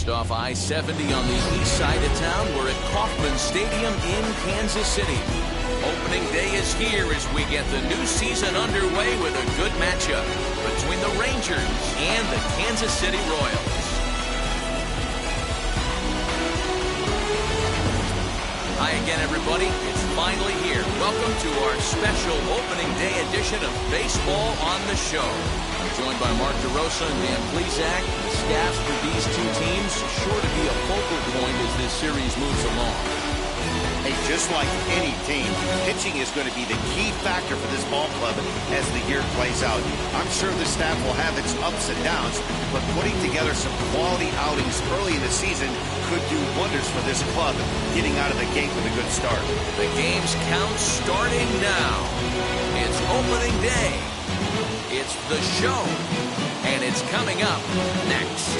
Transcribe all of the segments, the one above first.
Just off I-70 on the east side of town, we're at Kauffman Stadium in Kansas City. Opening day is here as we get the new season underway with a good matchup between the Rangers and the Kansas City Royals. Hi again, everybody. It's finally here. Welcome to our special opening day edition of Baseball on the Show. I'm joined by Mark DeRosa and Dan Plesac. The staffs for these two teams sure to be a focal point as this series moves along. Hey, just like any team, pitching is going to be the key factor for this ball club as the year plays out. I'm sure the staff will have its ups and downs, but putting together some quality outings early in the season could do wonders for this club, getting out of the gate with a good start. The game's count starting now. It's opening day. It's the show, and it's coming up next.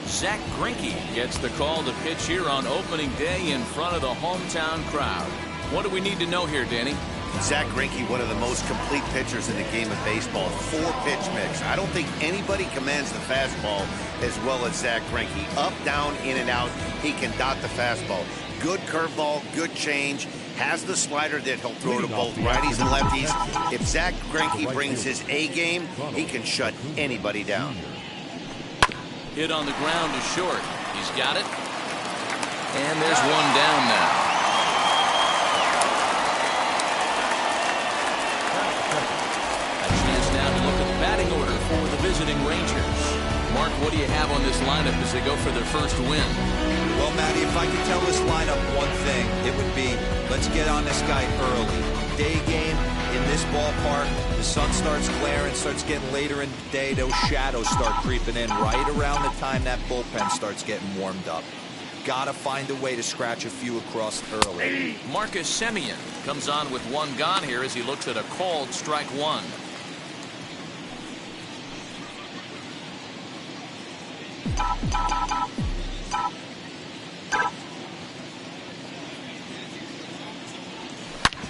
Zach Greinke gets the call to pitch here on opening day in front of the hometown crowd. What do we need to know here, Danny? Zach Greinke, one of the most complete pitchers in the game of baseball. 4-pitch mix. I don't think anybody commands the fastball as well as Zach Greinke. Up, down, in, and out. He can dot the fastball. Good curveball, good change. Has the slider that he'll throw to both righties and lefties. If Zach Greinke brings his A game, he can shut anybody down. Hit on the ground is short. He's got it. And there's one down now. A chance now to look at the batting order for the visiting Rangers. Mark, what do you have on this lineup as they go for their first win? Well, Matty, if I could tell this lineup one thing, it would be, let's get on this guy early. Day game in this ballpark, the sun starts glaring, starts getting later in the day, those shadows start creeping in right around the time that bullpen starts getting warmed up. Gotta find a way to scratch a few across early. Marcus Semien comes on with one gone here as he looks at a called strike one.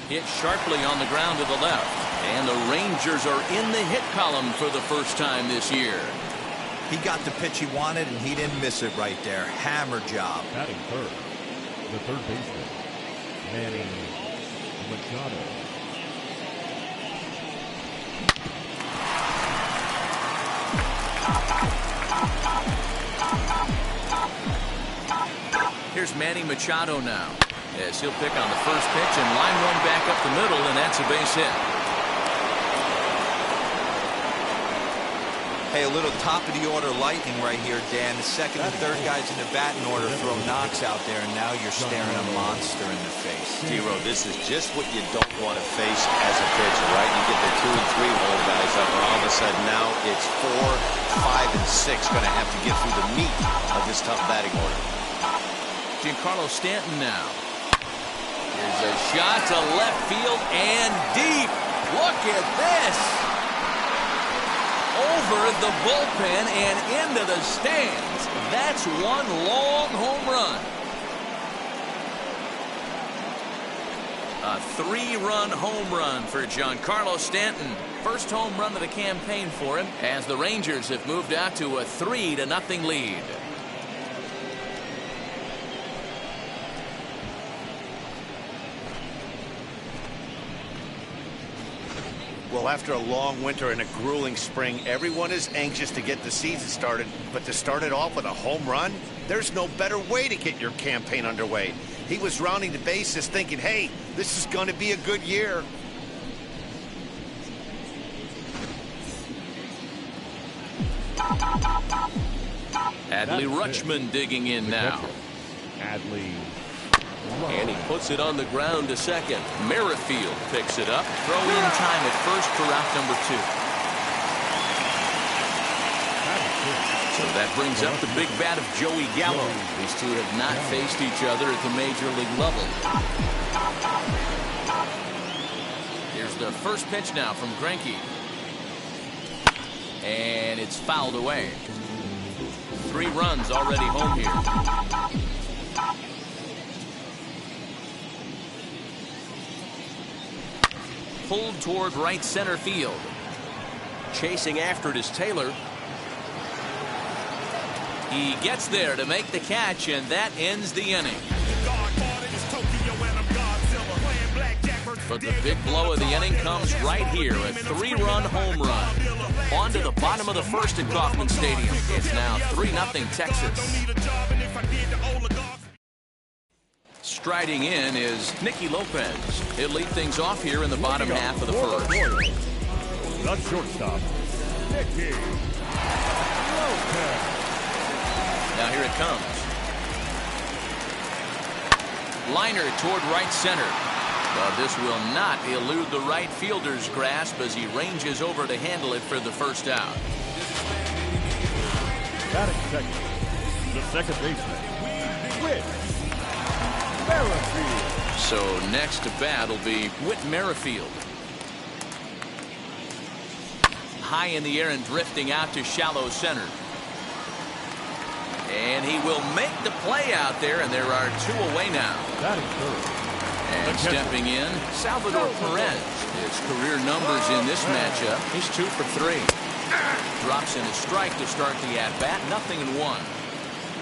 Hit sharply on the ground to the left. And the Rangers are in the hit column for the first time this year. He got the pitch he wanted, and he didn't miss it right there. Hammer job. Batting third, the third baseman, Manny Machado. Here's Manny Machado now, as he'll pick on the first pitch and line one back up the middle, and that's a base hit. Hey, a little top-of-the-order lightning right here, Dan. The second and third guys in the batting order throw knocks out there, and now you're staring a monster in the face. Zero, this is just what you don't want to face as a pitcher, right? You get the 2 and 3 hole guys up, and all of a sudden now it's 4, 5, and 6 going to have to get through the meat of this tough batting order. Giancarlo Stanton now. There's a shot to left field and deep. Look at this. Over the bullpen and into the stands. That's one long home run. A 3-run home run for Giancarlo Stanton. First home run of the campaign for him as the Rangers have moved out to a 3-0 lead. Well, after a long winter and a grueling spring, everyone is anxious to get the season started, but to start it off with a home run, there's no better way to get your campaign underway. He was rounding the bases thinking, hey, this is going to be a good year. Adley Rutschman digging in now. Adley. And he puts it on the ground to second. Merrifield picks it up. Throw in time at first for out number 2. So that brings up the big bat of Joey Gallo. These two have not faced each other at the major league level. Here's the first pitch now from Greinke. And it's fouled away. 3 runs already home here. Pulled toward right center field. Chasing after it is Taylor. He gets there to make the catch, and that ends the inning. But the big blow of the inning comes right here, a 3-run home run. On to the bottom of the first at Kauffman Stadium. It's now 3-0 Texas. Striding in is Nicky Lopez. He'll lead things off here in the bottom half of the first. The shortstop, Nicky Lopez. Now here it comes. Liner toward right center. But this will not elude the right fielder's grasp as he ranges over to handle it for the first out. Batting second, the second baseman, Whit Merrifield. So next to bat will be Whit Merrifield. High in the air and drifting out to shallow center. And he will make the play out there, and there are 2 away now. Batting third. And stepping in, Salvador Perez. His career numbers in this matchup. He's 2 for 3. Drops in a strike to start the at-bat. 0-1.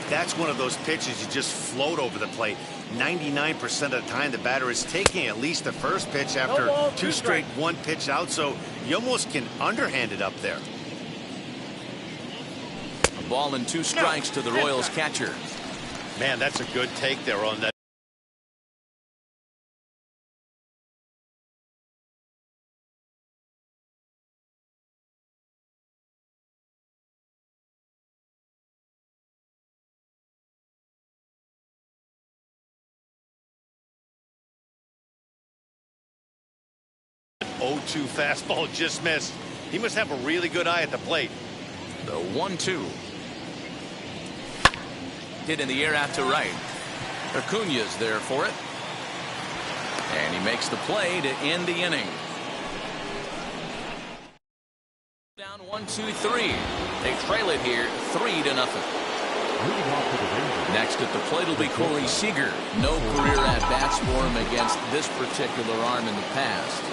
That's one of those pitches you just float over the plate. 99% of the time the batter is taking at least the first pitch after 2 straight 1-pitch out, so you almost can underhand it up there. A ball and 2 strikes to the Royals catcher. Man, that's a good take there on that. Oh-2 fastball just missed. He must have a really good eye at the plate. The 1-2. Hit in the air out to right. Acuña's there for it. And he makes the play to end the inning. Down 1-2-3. They trail it here 3-0. Next at the plate will be Corey Seager. No career at-bats for him against this particular arm in the past.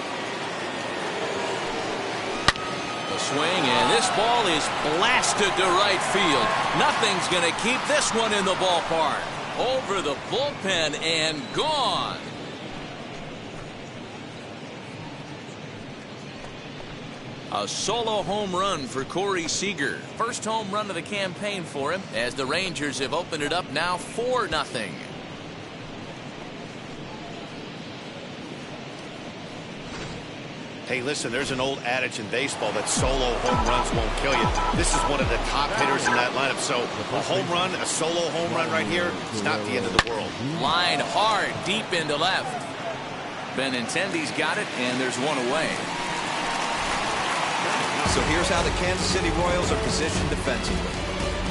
The swing, and this ball is blasted to right field. Nothing's going to keep this one in the ballpark. Over the bullpen and gone. A solo home run for Corey Seager. First home run of the campaign for him as the Rangers have opened it up now 4-0. Hey, listen, there's an old adage in baseball that solo home runs won't kill you. This is one of the top hitters in that lineup. So a home run, a solo home run right here, it's not the end of the world. Line hard, deep into left. Benintendi's got it, and there's 1 away. So here's how the Kansas City Royals are positioned defensively.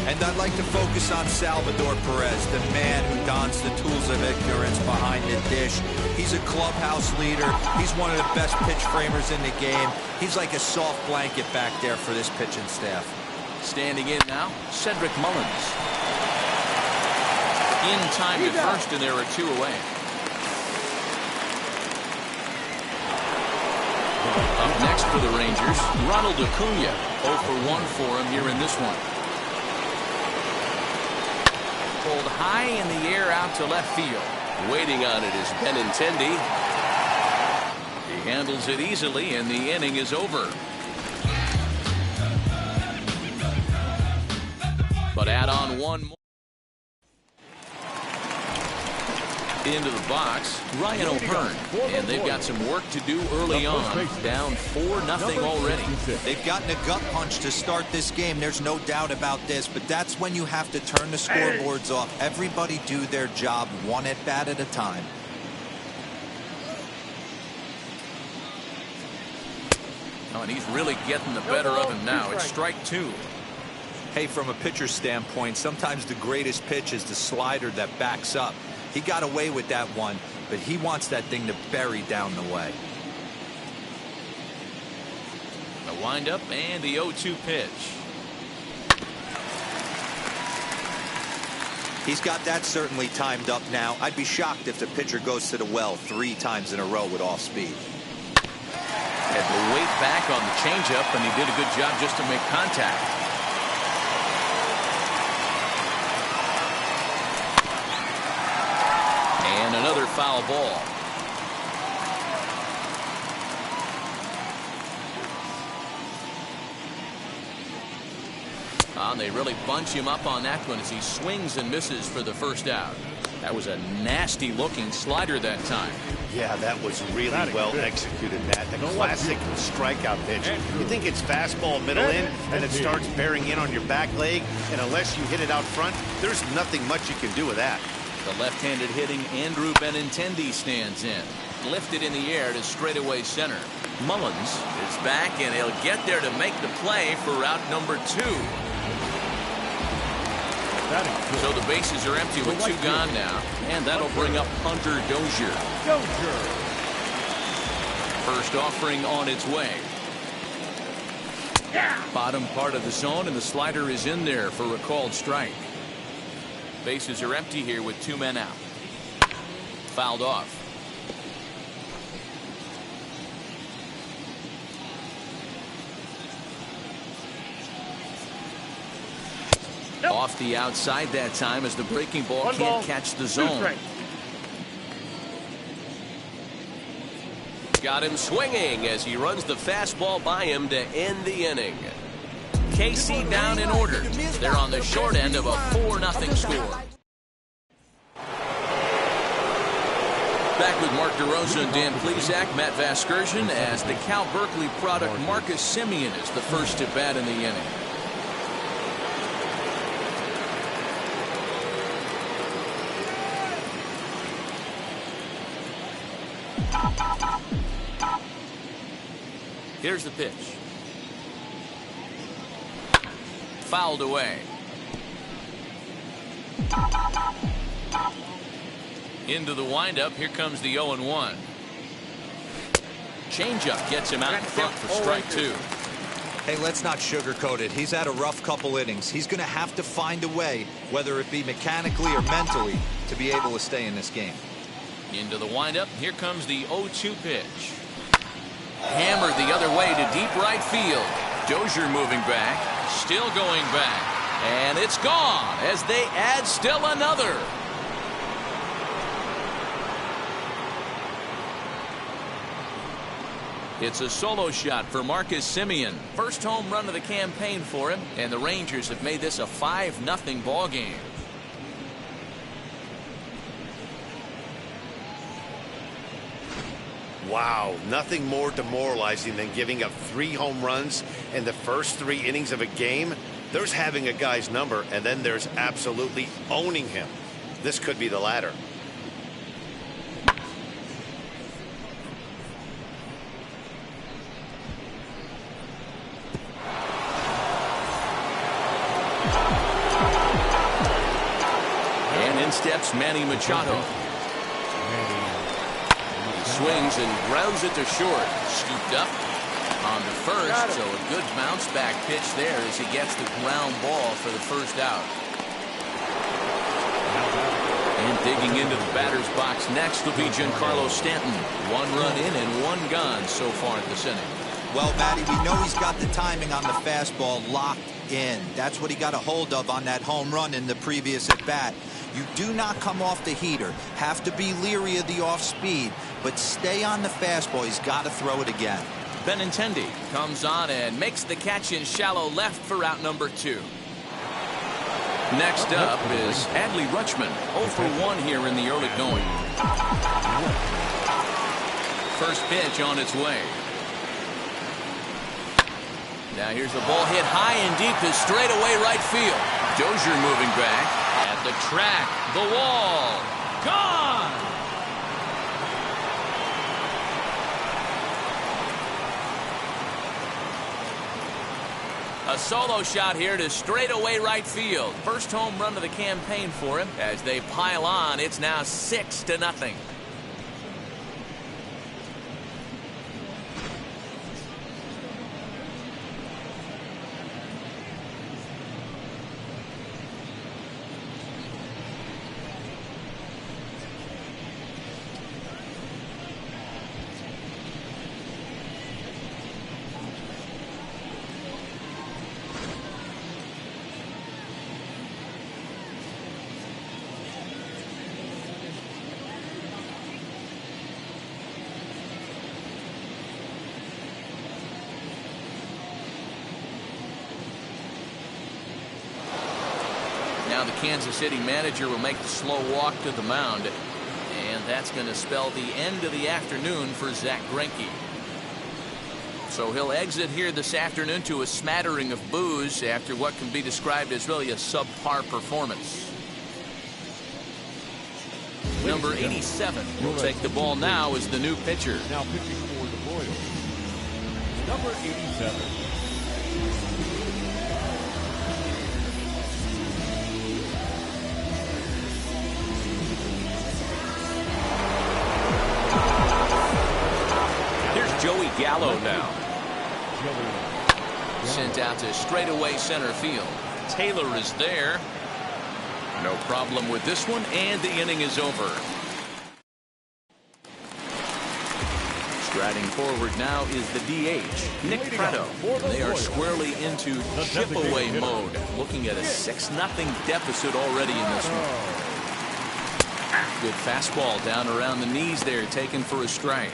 And I'd like to focus on Salvador Perez, the man who dons the tools of ignorance behind the dish. He's a clubhouse leader. He's one of the best pitch framers in the game. He's like a soft blanket back there for this pitching staff. Standing in now, Cedric Mullins. In time to first, and there are 2 away. Up next for the Rangers, Ronald Acuña. 0 for 1 for him here in this one. Pulled high in the air out to left field. Waiting on it is Benintendi. He handles it easily, and the inning is over. But add on 1 more. Into the box, Ryan O'Hearn, and they've got some work to do early on. Down 4-0 already. They've gotten a gut punch to start this game. There's no doubt about this, but that's when you have to turn the scoreboards off. Everybody do their job 1 at-bat at a time. Oh, and he's really getting the better of him now. It's strike 2. Hey, from a pitcher's standpoint, sometimes the greatest pitch is the slider that backs up. He got away with that one, but he wants that thing to bury down the way. The windup and the 0-2 pitch. He's got that certainly timed up now. I'd be shocked if the pitcher goes to the well 3 times in a row with off speed. Had the weight back on the changeup, and he did a good job just to make contact. And another foul ball. And they really bunch him up on that one as he swings and misses for the first out. That was a nasty looking slider that time. Yeah, that was really well executed, Matt. The classic strikeout pitch. You think it's fastball middle in, and it starts bearing in on your back leg, and unless you hit it out front, there's nothing much you can do with that. The left-handed hitting Andrew Benintendi stands in. Lifted in the air to straightaway center. Mullins is back, and he'll get there to make the play for route number 2. So the bases are empty with 2 gone now, and that'll bring up Hunter Dozier. First offering on its way. Bottom part of the zone, and the slider is in there for a called strike. Bases are empty here with 2 men out. Fouled off. Off the outside that time as the breaking ball can't catch the zone. Got him swinging as he runs the fastball by him to end the inning. KC down in order. They're on the short end of a 4-0 score. Back with Mark DeRosa and Dan Plesac, Matt Vasgersian, as the Cal Berkeley product Marcus Semien is the first to bat in the inning. Here's the pitch. Fouled away. Into the windup. Here comes the 0-1. Changeup gets him out in front for strike 2. Hey, let's not sugarcoat it. He's had a rough couple innings. He's going to have to find a way, whether it be mechanically or mentally, to be able to stay in this game. Into the windup. Here comes the 0-2 pitch. Hammered the other way to deep right field. Dozier moving back. Still going back. And it's gone as they add still another. It's a solo shot for Marcus Semien. First home run of the campaign for him. And the Rangers have made this a 5-0 ball game. Wow, nothing more demoralizing than giving up 3 home runs in the first 3 innings of a game. There's having a guy's number, and then there's absolutely owning him. This could be the latter. And in steps Manny Machado. Swings and grounds it to short. Scooped up on the first, so a good bounce back pitch there as he gets the ground ball for the first out. And digging into the batter's box next will be Giancarlo Stanton. 1 run in and 1 gone so far this inning. Well, Matty, we know he's got the timing on the fastball locked in. That's what he got a hold of on that home run in the previous at bat. You do not come off the heater. Have to be leery of the off speed, but stay on the fastball. He's got to throw it again. Benintendi comes on and makes the catch in shallow left for out number 2. Next up is Adley Rutschman, 0 for 1 here in the early going. First pitch on its way. Now here's the ball hit high and deep to straightaway right field. Dozier moving back. At the track, the wall, gone! A solo shot here to straightaway right field. First home run of the campaign for him. As they pile on, it's now 6-0. Now the Kansas City manager will make the slow walk to the mound. And that's going to spell the end of the afternoon for Zach Greinke. So he'll exit here this afternoon to a smattering of boos after what can be described as really a subpar performance. Number 87 will take the ball now as the new pitcher. Now pitching for the Royals, number 87. Joey Gallo now. Sent out to straightaway center field. Taylor is there. No problem with this one, and the inning is over. Striding forward now is the DH, Nick Preto. They are squarely into chip-away mode, looking at a 6-0 deficit already in this one. Good fastball down around the knees there, taken for a strike.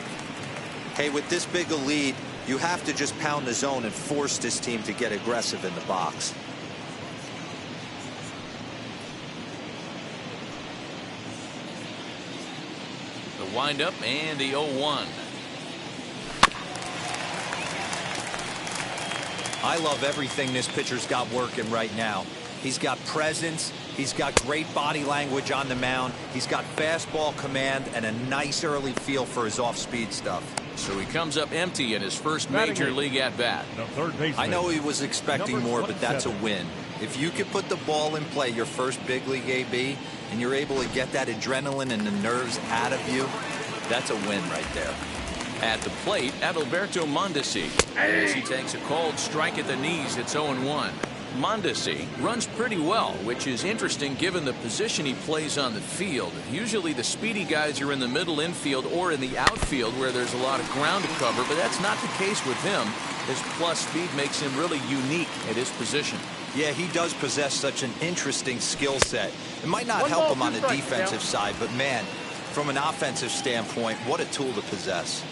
Hey, with this big a lead, you have to just pound the zone and force this team to get aggressive in the box. The windup and the 0-1. I love everything this pitcher's got working right now. He's got presence. He's got great body language on the mound. He's got fastball command and a nice early feel for his off-speed stuff. So he comes up empty in his first major league at-bat. I know he was expecting more, but that's a win. If you can put the ball in play your first big league AB, and you're able to get that adrenaline and the nerves out of you, that's a win right there. At the plate, Adalberto Mondesi, as he takes a cold strike at the knees. It's 0-1. Mondesi runs pretty well, which is interesting given the position he plays on the field. Usually the speedy guys are in the middle infield or in the outfield where there's a lot of ground to cover, but that's not the case with him. His plus speed makes him really unique at his position. Yeah, he does possess such an interesting skill set. It might not help him on the defensive side, but man, from an offensive standpoint, what a tool to possess.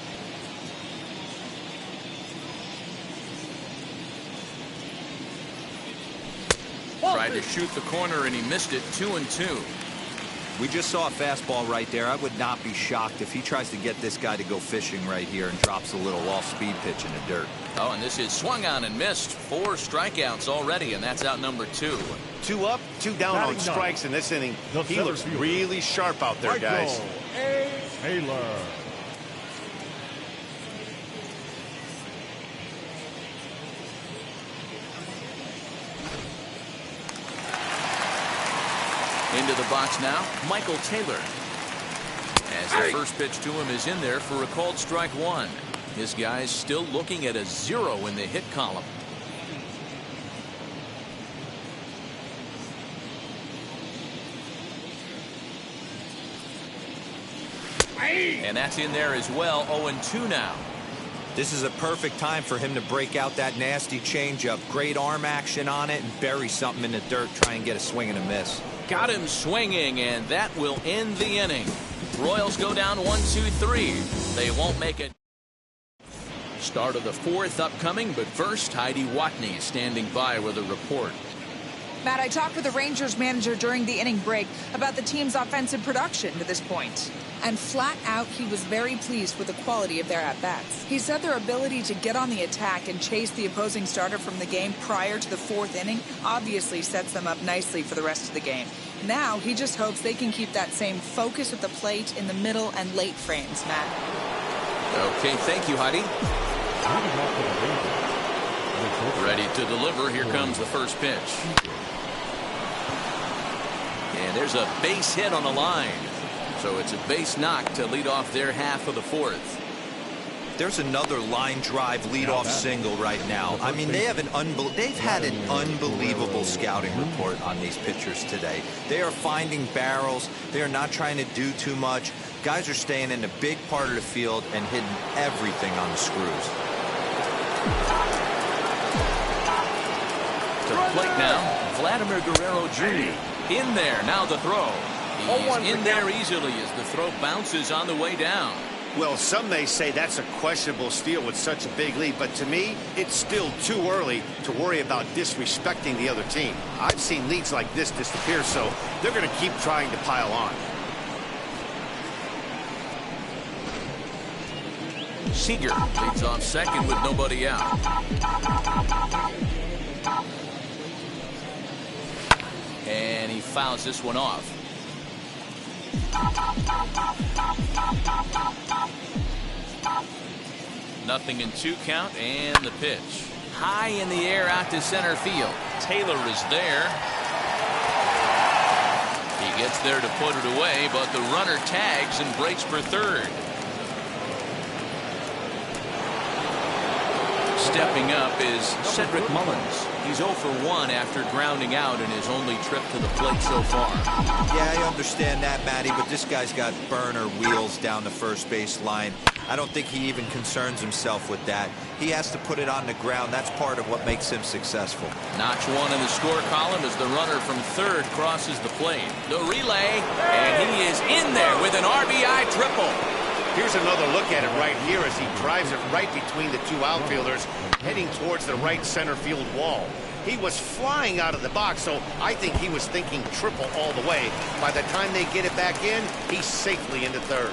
Tried to shoot the corner and he missed it. 2-2. We just saw a fastball right there. I would not be shocked if he tries to get this guy to go fishing right here and drops a little off-speed pitch in the dirt. Oh, and this is swung on and missed. 4 strikeouts already, and that's out number 2. 2 up, 2 down on strikes in this inning. He looks really sharp out there, guys. Taylor. Into the box now, Michael Taylor. As the first pitch to him is in there for a called strike 1. His guy's still looking at a 0 in the hit column. And that's in there as well. 0-2 now. This is a perfect time for him to break out that nasty changeup. Great arm action on it and bury something in the dirt. Try and get a swing and a miss. Got him swinging, and that will end the inning. Royals go down 1-2-3. They won't make it. Start of the 4th upcoming, but first, Heidi Watney standing by with a report. Matt, I talked with the Rangers manager during the inning break about the team's offensive production to this point. And flat out, he was very pleased with the quality of their at-bats. He said their ability to get on the attack and chase the opposing starter from the game prior to the 4th inning obviously sets them up nicely for the rest of the game. Now, he just hopes they can keep that same focus at the plate in the middle and late frames, Matt. Okay, thank you, Heidi. Ready to deliver. Here comes the first pitch. And there's a base hit on the line. So it's a base knock to lead off their half of the fourth. There's another line drive leadoff single right now. I mean, they've had an unbelievable scouting report on these pitchers today. They are finding barrels. They are not trying to do too much. Guys are staying in the big part of the field and hitting everything on the screws. To the plate now, Vladimir Guerrero Jr. In there, now the throw. He's in there easily as the throw bounces on the way down. Well, some may say that's a questionable steal with such a big lead, but to me, it's still too early to worry about disrespecting the other team. I've seen leads like this disappear, so they're going to keep trying to pile on. Seager leads off second with nobody out. And he fouls this one off. Nothing in 2 count, and the pitch. High in the air out to center field. Taylor is there. He gets there to put it away, but the runner tags and breaks for third. Stepping up is Cedric Mullins. He's 0 for 1 after grounding out in his only trip to the plate so far. Yeah, I understand that, Matty, but this guy's got burner wheels down the first base line. I don't think he even concerns himself with that. He has to put it on the ground. That's part of what makes him successful. Notch 1 in the score column as the runner from third crosses the plate. The relay, and he is in there with an RBI triple. Here's another look at it right here as he drives it right between the 2 outfielders, heading towards the right center field wall. He was flying out of the box, so I think he was thinking triple all the way. By the time they get it back in, he's safely into third.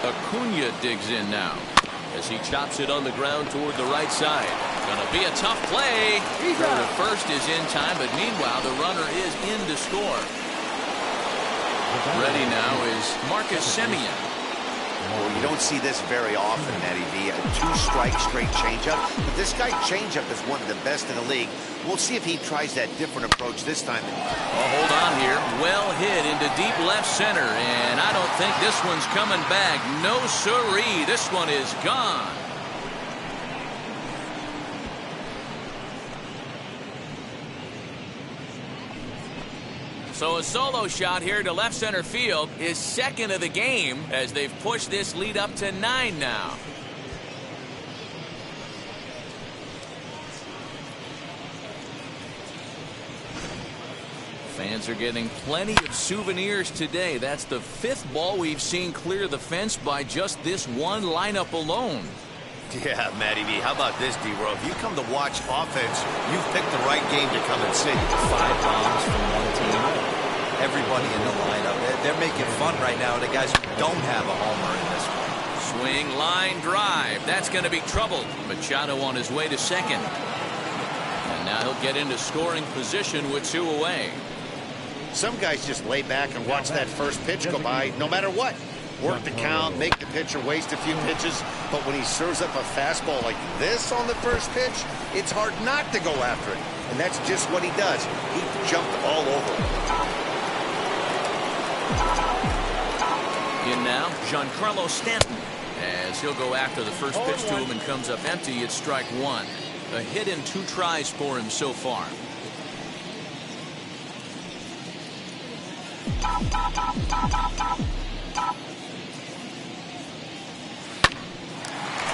Acuna digs in now as he chops it on the ground toward the right side. Gonna be a tough play. Throw to first is in time, but meanwhile the runner is in to score. Ready now is Marcus Semien. Well, you don't see this very often, Matty V. A 2-strike straight changeup, but this guy changeup is one of the best in the league. We'll see if he tries that different approach this time. Oh, hold on here. Well hit into deep left center, and I don't think this one's coming back. No siree. This one is gone. So a solo shot here to left center field is second of the game as they've pushed this lead up to 9 now. Fans are getting plenty of souvenirs today. That's the 5th ball we've seen clear the fence by just this one lineup alone. Yeah, Matty V, how about this, D-Row? If you come to watch offense, you've picked the right game to come and see. 5 bombs from one team. Everybody in the lineup. They're making fun right now. The guys don't have a homer in this one. Swing, line, drive. That's going to be trouble. Machado on his way to second. And now he'll get into scoring position with 2 away. Some guys just lay back and watch that first pitch go by no matter what. Work the count, make the pitcher waste a few pitches, but when he serves up a fastball like this on the first pitch, it's hard not to go after it. And that's just what he does. He jumped all over it. In now, Giancarlo Stanton, as he'll go after the first pitch to him and comes up empty. It's strike 1. A hit in 2 tries for him so far.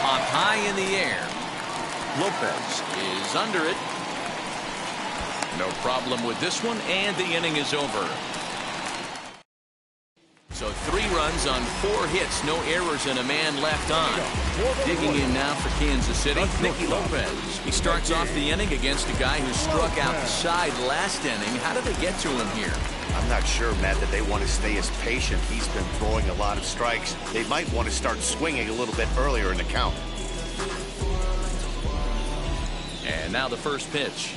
Up high in the air. Lopez is under it. No problem with this one, and the inning is over. So 3 runs on 4 hits, no errors, and a man left on. Digging in now for Kansas City, Nicky Lopez. He starts off the inning against a guy who struck out the side last inning. How did they get to him here? I'm not sure, Matt, that they want to stay as patient. He's been throwing a lot of strikes. They might want to start swinging a little bit earlier in the count. And now the first pitch.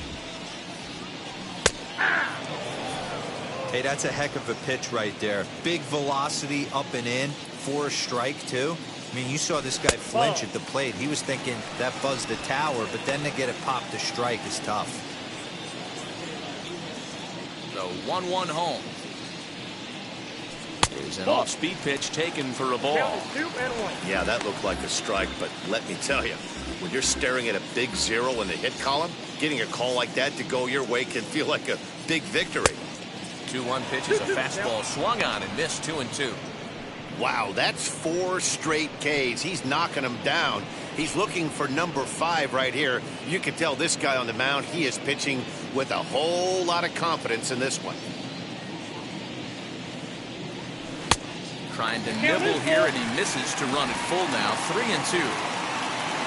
Hey, that's a heck of a pitch right there. Big velocity up and in for a strike, too. I mean, you saw this guy flinch at the plate. He was thinking that buzzed the tower, but then to get it popped to strike is tough. The 1-1 home. Is an off-speed pitch taken for a ball. Yeah, that looked like a strike, but let me tell you, when you're staring at a big 0 in the hit column, getting a call like that to go your way can feel like a big victory. 2-1 pitch is a fastball swung on and missed 2-2. Wow, that's 4 straight Ks. He's knocking them down. He's looking for number 5 right here. You can tell this guy on the mound, he is pitching with a whole lot of confidence in this one. Trying to nibble here, and he misses to run it full now. 3-2.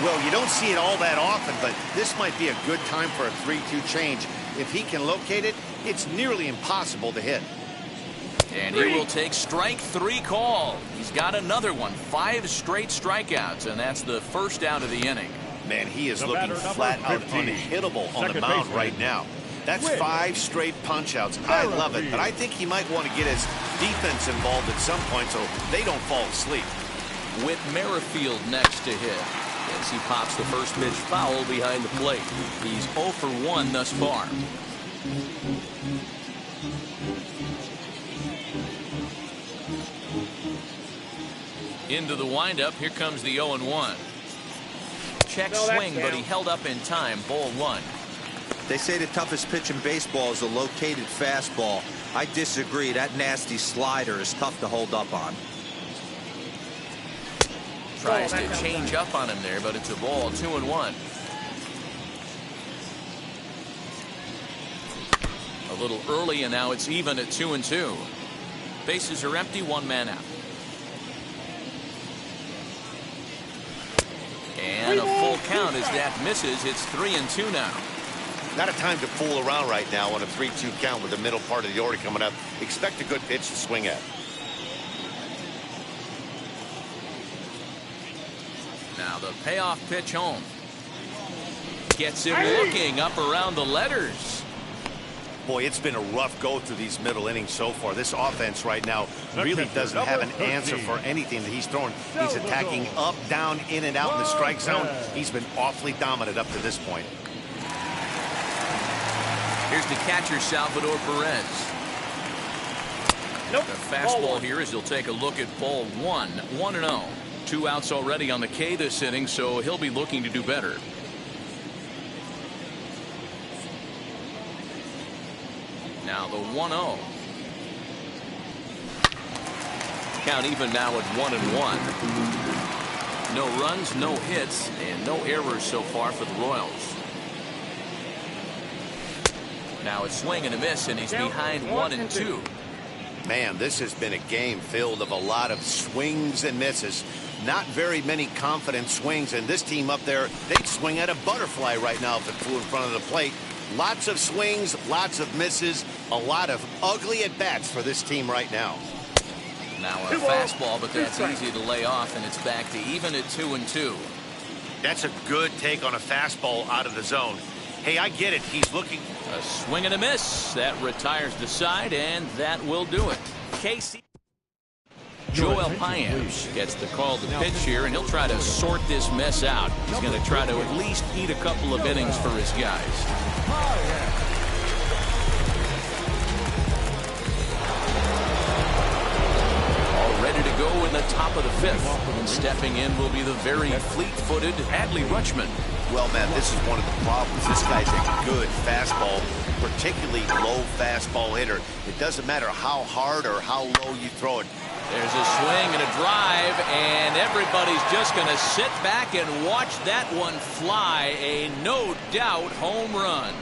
Well, you don't see it all that often, but this might be a good time for a 3-2 change. If he can locate it, it's nearly impossible to hit. And he will take strike 3 call. He's got another one. 5 straight strikeouts, and that's the first out of the inning. Man, he is looking flat out unhittable on the mound right now. That's 5 straight punch-outs. I love it, but I think he might want to get his defense involved at some point so they don't fall asleep. With Merrifield next to hit, as he pops the first pitch foul behind the plate. He's 0 for 1 thus far. Into the windup, here comes the 0-1. Check swing, but he held up in time. Ball 1. They say the toughest pitch in baseball is a located fastball. I disagree. That nasty slider is tough to hold up on. Tries to change up on him there, but it's a ball. 2-1. A little early, and now it's even at 2-2. Bases are empty, 1 man out. And a full count as that misses. It's 3-2 now. Not a time to fool around right now on a 3-2 count with the middle part of the order coming up. Expect a good pitch to swing at. Now the payoff pitch home. Gets him looking up around the letters. Boy, it's been a rough go through these middle innings so far. This offense right now really doesn't have an answer for anything that he's throwing. He's attacking up, down, in, and out in the strike zone. He's been awfully dominant up to this point. Here's the catcher, Salvador Perez. The fastball here as he'll take a look at ball 1. 1-0. 2 outs already on the K this inning, so he'll be looking to do better. Now the 1-0. Count even now at 1-1. No runs, no hits, and no errors so far for the Royals. Now it's swing and a miss, and he's behind 1-2. Man, this has been a game filled of a lot of swings and misses. Not very many confident swings, and this team up there, they'd swing at a butterfly right now if it flew in front of the plate. Lots of swings, lots of misses, a lot of ugly at-bats for this team right now. Now a fastball, but that's easy to lay off, and it's back to even at 2-2. That's a good take on a fastball out of the zone. Hey, I get it. He's looking. A swing and a miss. That retires the side, and that will do it. Casey. Joel Payams gets the call to pitch here, and he'll try to sort this mess out. He's going to try to at least eat a couple of innings for his guys. All ready to go in the top of the 5th. And stepping in will be the very fleet-footed Adley Rutschman. Well, man, this is one of the problems. This guy's a good fastball, particularly low fastball hitter. It doesn't matter how hard or how low you throw it. There's a swing and a drive, and everybody's just going to sit back and watch that one fly. A no-doubt home run.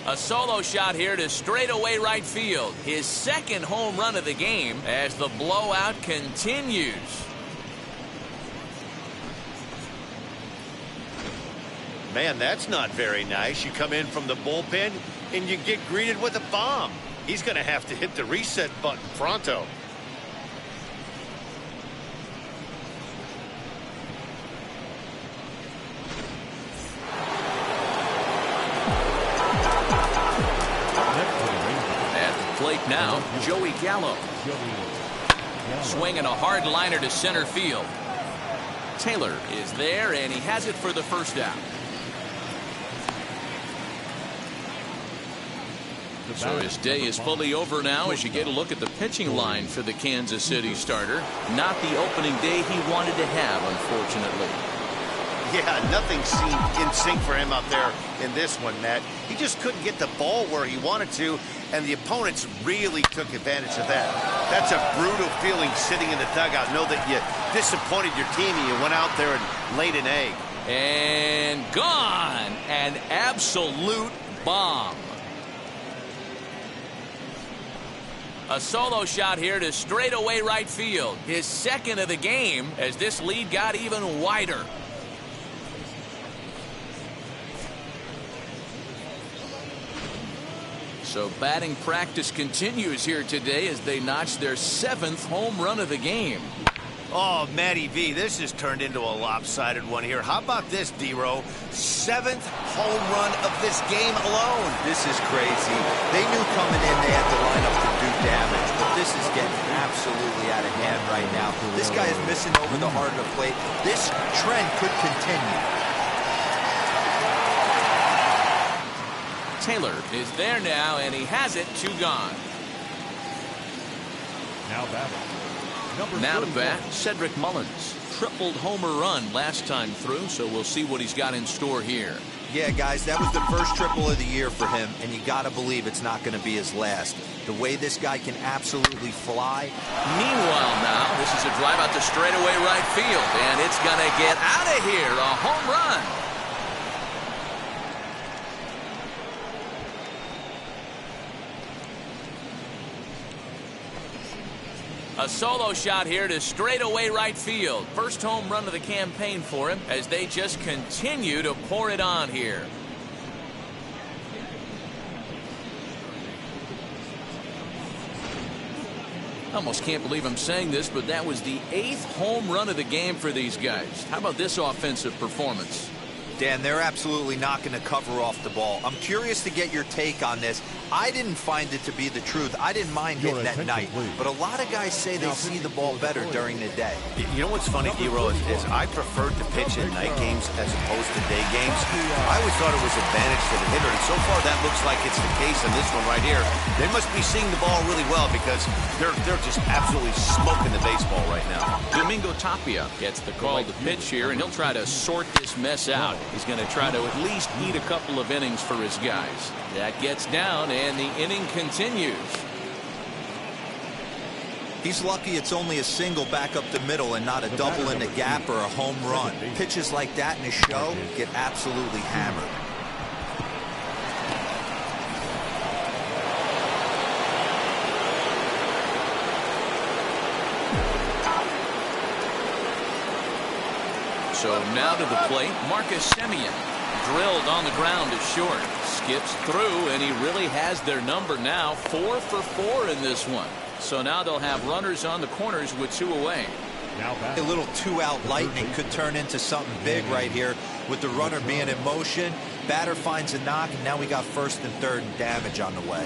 A solo shot here to straightaway right field. His second home run of the game as the blowout continues. Man, that's not very nice. You come in from the bullpen and you get greeted with a bomb. He's going to have to hit the reset button pronto. plate now, Joey Gallo. Swinging a hard liner to center field. Taylor is there, and he has it for the first out. So his day is fully over now as you get a look at the pitching line for the Kansas City starter. Not the opening day he wanted to have, unfortunately. Yeah, nothing seemed in sync for him out there in this one, Matt. He just couldn't get the ball where he wanted to, and the opponents really took advantage of that. That's a brutal feeling sitting in the dugout. Know that you disappointed your team and you went out there and laid an egg. And gone. An absolute bomb. A solo shot here to straightaway right field. His second of the game as this lead got even wider. So batting practice continues here today as they notch their 7th home run of the game. Oh, Matty V, this has turned into a lopsided one here. How about this, D-Row? 7th home run of this game alone. This is crazy. They knew coming in they had to line up to do damage, but this is getting absolutely out of hand right now. This guy is missing over the heart of the plate. This trend could continue. Taylor is there now, and he has it. 2 gone. Now batting. Now to bat, Cedric Mullins. Tripled homer run last time through, so we'll see what he's got in store here. Yeah, guys, that was the first triple of the year for him, and you got to believe it's not going to be his last. The way this guy can absolutely fly. Meanwhile now, this is a drive out to straightaway right field, and it's going to get out of here. A home run. A solo shot here to straightaway right field. First home run of the campaign for him as they just continue to pour it on here. Almost can't believe I'm saying this, but that was the 8th home run of the game for these guys. How about this offensive performance? Dan, they're absolutely not going to cover off the ball. I'm curious to get your take on this. I didn't find it to be the truth. I didn't mind hitting that night, but a lot of guys say they see the ball better during the day. You know what's funny, D-Row, is I preferred to pitch in night games as opposed to day games. I always thought it was advantage to the hitter, and so far that looks like it's the case in this one right here. They must be seeing the ball really well because they're just absolutely smoking the baseball right now. Domingo Tapia gets the call to pitch here, and he'll try to sort this mess out. He's going to try to at least eat a couple of innings for his guys. That gets down, and the inning continues. He's lucky it's only a single back up the middle and not a double in the gap or a home run. Pitches like that in a show get absolutely hammered. So now to the plate, Marcus Semien. Drilled on the ground to short. Skips through, and he really has their number now. 4 for 4 in this one. So now they'll have runners on the corners with 2 away. A little 2-out lightning could turn into something big right here with the runner being in motion. Batter finds a knock, and now we got first and third and damage on the way.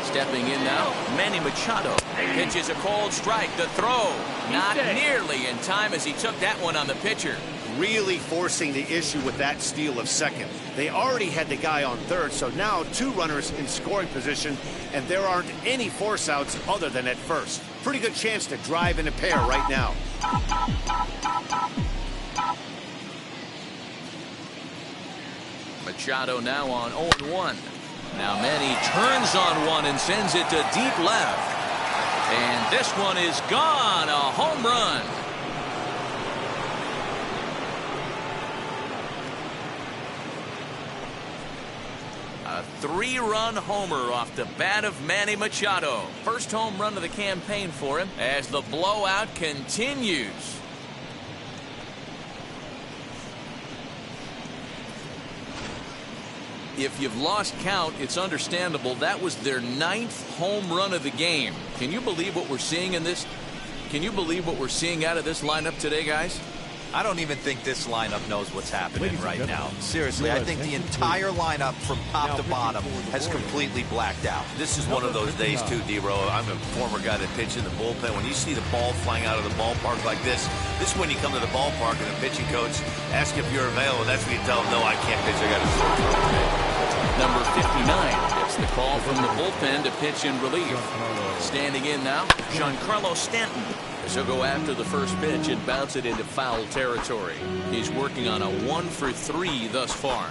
Stepping in now, Manny Machado. Pitches a cold strike. The throw not nearly in time as he took that one on the pitcher. Really forcing the issue with that steal of second. They already had the guy on third, so now 2 runners in scoring position, and there aren't any force outs other than at first. Pretty good chance to drive in a pair right now. Machado now on 0-1. Now Manny turns on one and sends it to deep left. And this one is gone. A home run. A 3-run homer off the bat of Manny Machado. First home run of the campaign for him as the blowout continues. If you've lost count, it's understandable. That was their 9th home run of the game. Can you believe what we're seeing in this? Can you believe what we're seeing out of this lineup today, guys? I don't even think this lineup knows what's happening right now. Seriously, I think the entire lineup from top to bottom has completely blacked out. This is one of those days, too, D-Row. I'm a former guy that pitched in the bullpen. When you see the ball flying out of the ballpark like this is when you come to the ballpark and the pitching coach asks if you're available. That's when you tell him, no, I can't pitch. I got to start. Number 59 gets the call from the bullpen to pitch in relief. Standing in now, Giancarlo Stanton. As he'll go after the first pitch and bounce it into foul territory. He's working on a 1-for-3 thus far.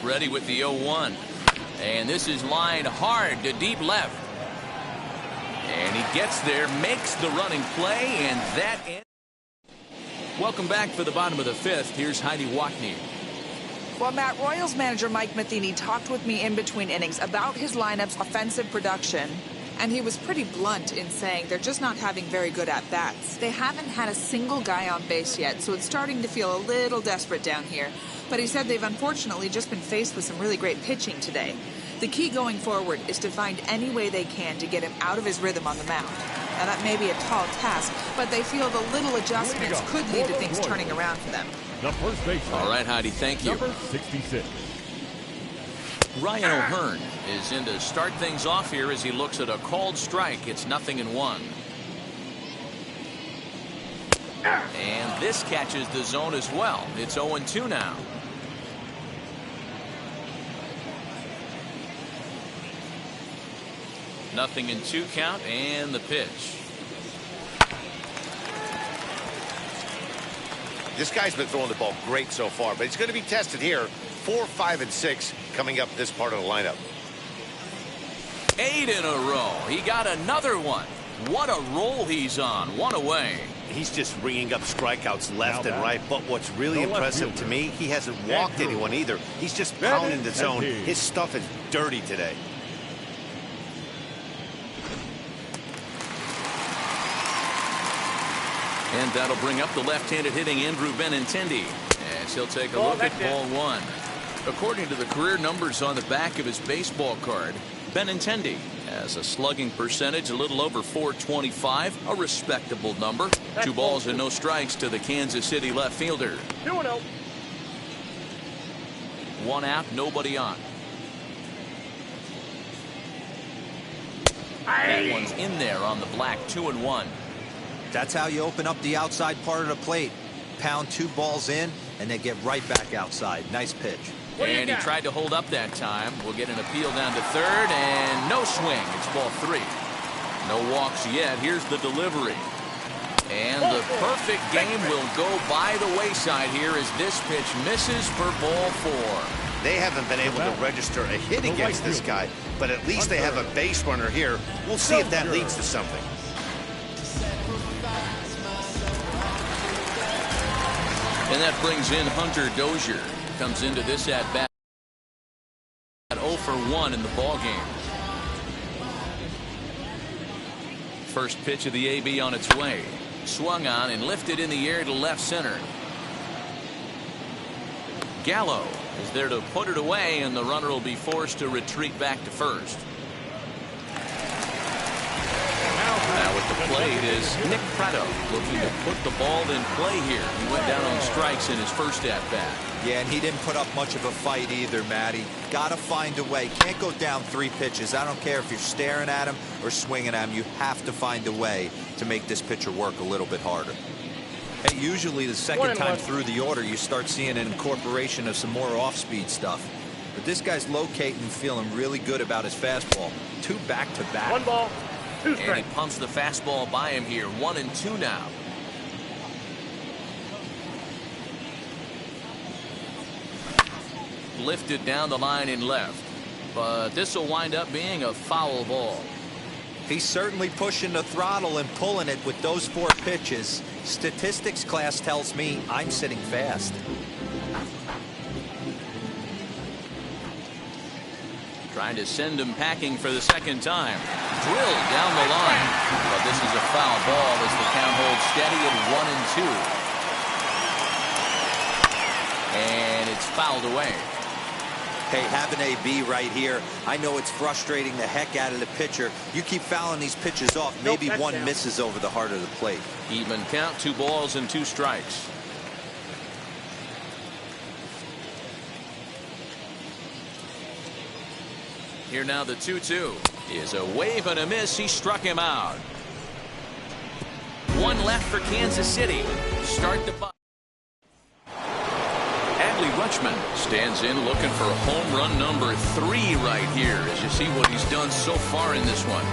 Ready with the 0-1. And this is lined hard to deep left. And he gets there, makes the running play, and that ends. Welcome back for the bottom of the fifth. Here's Heidi Wackney. Well, Matt, Royals manager Mike Matheny talked with me in between innings about his lineup's offensive production, and he was pretty blunt in saying they're just not having very good at-bats. They haven't had a single guy on base yet, so it's starting to feel a little desperate down here. But he said they've unfortunately just been faced with some really great pitching today. The key going forward is to find any way they can to get him out of his rhythm on the mound. Now, that may be a tall task, but they feel the little adjustments could lead to things turning around for them. The first baseman. All right, Heidi, thank you. Number 66. Ryan O'Hearn is in to start things off here as he looks at a called strike. It's 0-1. And this catches the zone as well. It's 0-2 now. Nothing in 2 count, and the pitch. This guy's been throwing the ball great so far, but he's going to be tested here. 4, 5, and 6 coming up this part of the lineup. 8 in a row. He got another one. What a roll he's on. 1 away. He's just ringing up strikeouts left and right. But what's really impressive to me, he hasn't walked anyone either. He's just pounding the zone. His stuff is dirty today. And that'll bring up the left-handed hitting Andrew Benintendi as he'll take a look at ball 1. According to the career numbers on the back of his baseball card, Benintendi has a slugging percentage a little over .425, a respectable number. 2 balls and no strikes to the Kansas City left fielder. 2-0. 1 out, nobody on. That one's in there on the black. 2-1. That's how you open up the outside part of the plate. Pound 2 balls in and then get right back outside. Nice pitch. And he tried to hold up that time. We'll get an appeal down to third, and no swing. It's ball 3. No walks yet. Here's the delivery. And the perfect game will go by the wayside here as this pitch misses for ball 4. They haven't been able to register a hit against this guy, but at least they have a base runner here. We'll see if that leads to something. And that brings in Hunter Dozier. Comes into this at bat at 0 for 1 in the ball game. First pitch of the AB on its way. Swung on and lifted in the air to left center. Gallo is there to put it away, and the runner will be forced to retreat back to first. Now with the plate is Nick Pratto, looking to put the ball in play here. He went down on strikes in his first at-bat. Yeah, and he didn't put up much of a fight either, Matty. Got to find a way. Can't go down 3 pitches. I don't care if you're staring at him or swinging at him. You have to find a way to make this pitcher work a little bit harder. Hey, usually the second time through the order, you start seeing an incorporation of some more off-speed stuff. But this guy's locating and feeling really good about his fastball. 2 back-to-back. 1 ball, 2 strikes. And he pumps the fastball by him here. 1-2 now. Lifted down the line in left, but this will wind up being a foul ball. He's certainly pushing the throttle and pulling it with those 4 pitches. Statistics class tells me I'm sitting fast. Trying to send him packing for the second time. Drilled down the line, but this is a foul ball as the count holds steady at 1-2. And it's fouled away. Hey, have an AB right here. I know it's frustrating the heck out of the pitcher. You keep fouling these pitches off, maybe one misses over the heart of the plate. Even count, 2 balls and 2 strikes. Here now the 2-2 is a wave and a miss. He struck him out. 1 left for Kansas City. Start the box. Adley Rutschman stands in looking for home run number 3 right here as you see what he's done so far in this one.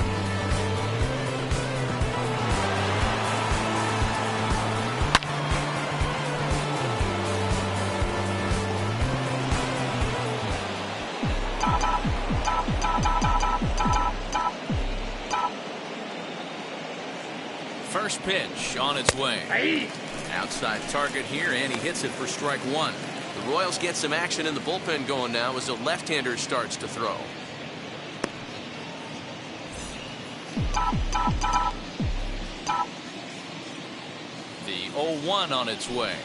First pitch on its way. Outside target here, and he hits it for strike 1. The Royals get some action in the bullpen going now as the left-hander starts to throw. The 0-1 on its way.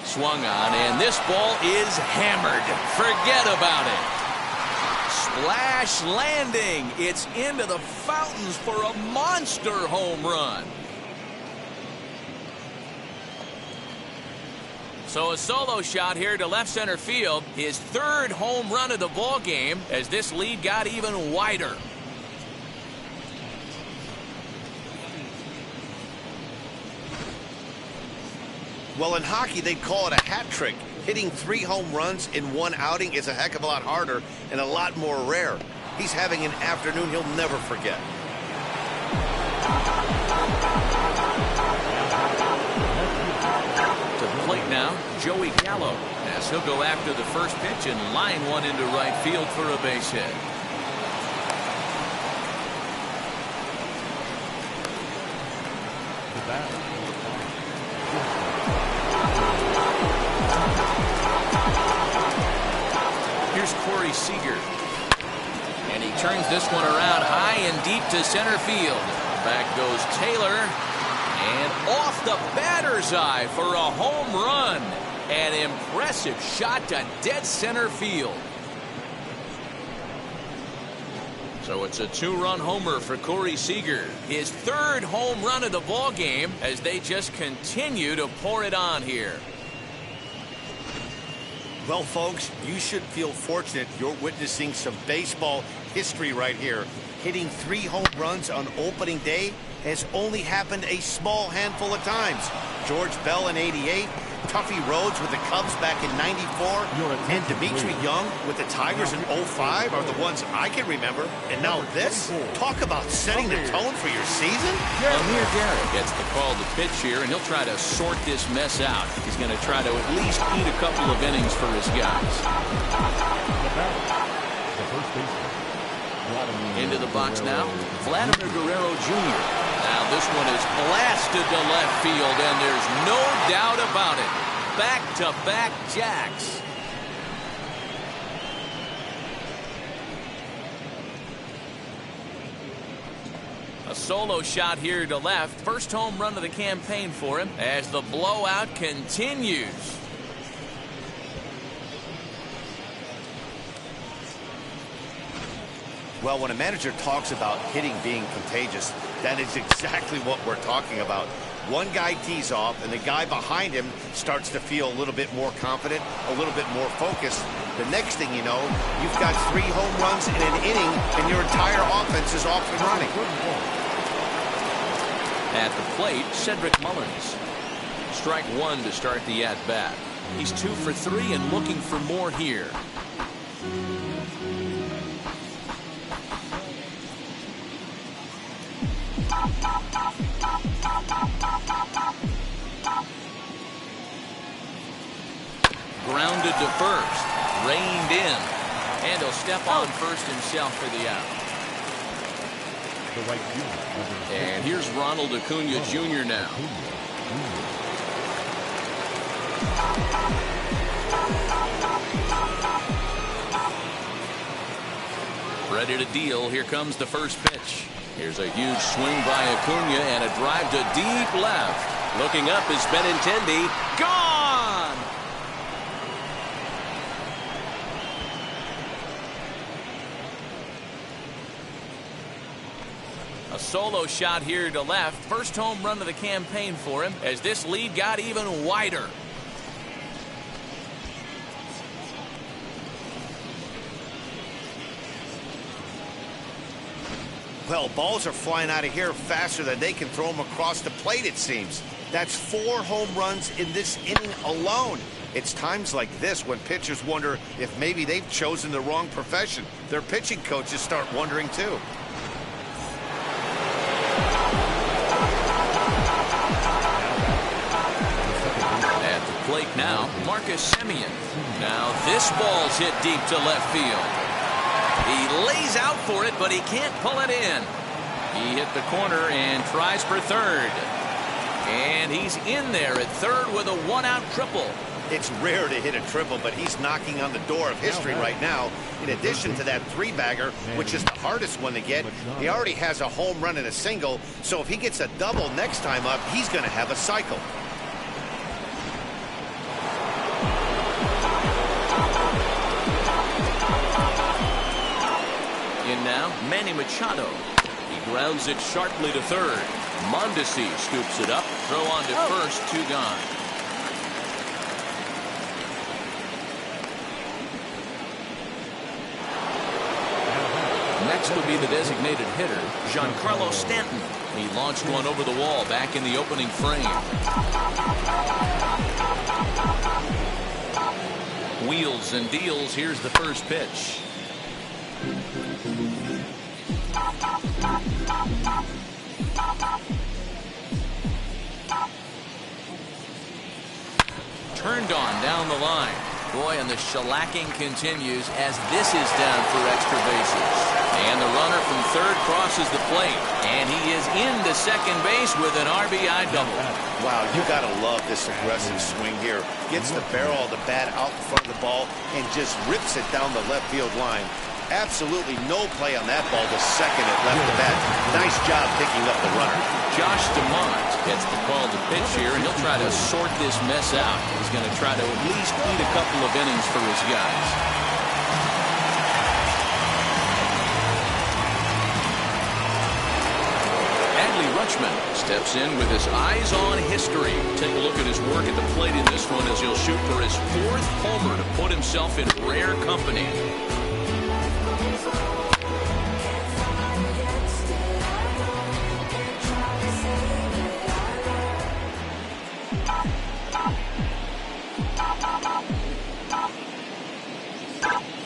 Swung on, and this ball is hammered. Forget about it. Splash landing. It's into the fountains for a monster home run. So a solo shot here to left center field. His 3rd home run of the ball game as this lead got even wider. Well, in hockey, they'd call it a hat trick. Hitting 3 home runs in 1 outing is a heck of a lot harder and a lot more rare. He's having an afternoon he'll never forget. To the plate now, Joey Gallo, as he'll go after the first pitch and line one into right field for a base hit. Here's Corey Seager. And he turns this one around high and deep to center field. Back goes Taylor. And off the batter's eye for a home run. An impressive shot to dead center field. So it's a 2-run homer for Corey Seager. His 3rd home run of the ball game as they just continue to pour it on here. Well, folks, you should feel fortunate you're witnessing some baseball history right here. Hitting 3 home runs on opening day has only happened a small handful of times. George Bell in '88, Tuffy Rhodes with the Cubs back in '94, and Dimitri Young with the Tigers in '05 are the ones I can remember. And now this? Talk about setting the tone for your season? Amir Garrett gets the call to pitch here, and he'll try to sort this mess out. He's going to try to at least eat a couple of innings for his guys. Into the box now, Vladimir Guerrero Jr. Now this one is blasted to left field, and there's no doubt about it. Back-to-back jacks. A solo shot here to left. First home run of the campaign for him as the blowout continues. Well, when a manager talks about hitting being contagious, that is exactly what we're talking about. One guy tees off, and the guy behind him starts to feel a little bit more confident, a little bit more focused. The next thing you know, you've got 3 home runs in an inning, and your entire offense is off and running. At the plate, Cedric Mullins. Strike 1 to start the at-bat. He's 2 for 3 and looking for more here. Grounded to first, reined in, and he'll step on first himself for the out. And here's Ronald Acuna Jr. now. Ready to deal. Here comes the first pitch. Here's a huge swing by Acuna and a drive to deep left. Looking up is Benintendi. Gone! A solo shot here to left. First home run of the campaign for him as this lead got even wider. Well, balls are flying out of here faster than they can throw them across the plate, it seems. That's 4 home runs in this inning alone. It's times like this when pitchers wonder if maybe they've chosen the wrong profession. Their pitching coaches start wondering too. At the plate now, Marcus Semien. Now this ball's hit deep to left field. He lays out for it, but he can't pull it in. He hit the corner and tries for third. And he's in there at third with a 1-out triple. It's rare to hit a triple, but he's knocking on the door of history right now. In addition to that 3-bagger, which is the hardest one to get, he already has a home run and a single, so if he gets a double next time up, he's going to have a cycle. In now, Manny Machado. He grounds it sharply to third. Mondesi scoops it up. Throw on to first, 2 gone. Next will be the designated hitter, Giancarlo Stanton. He launched one over the wall back in the opening frame. Wheels and deals. Here's the first pitch. Turned on down the line. Boy, and the shellacking continues as this is down for extra bases. And the runner from third crosses the plate. And he is into second base with an RBI double. Wow, you got to love this aggressive swing here. Gets the barrel of the bat out in front of the ball and just rips it down the left field line. Absolutely no play on that ball to second it left the bat. Nice job picking up the runner. Josh DeMont gets the call to pitch here, and he'll try to sort this mess out. He's going to try to at least eat a couple of innings for his guys. Adley Rutschman steps in with his eyes on history. Take a look at his work at the plate in this one as he'll shoot for his 4th homer to put himself in rare company.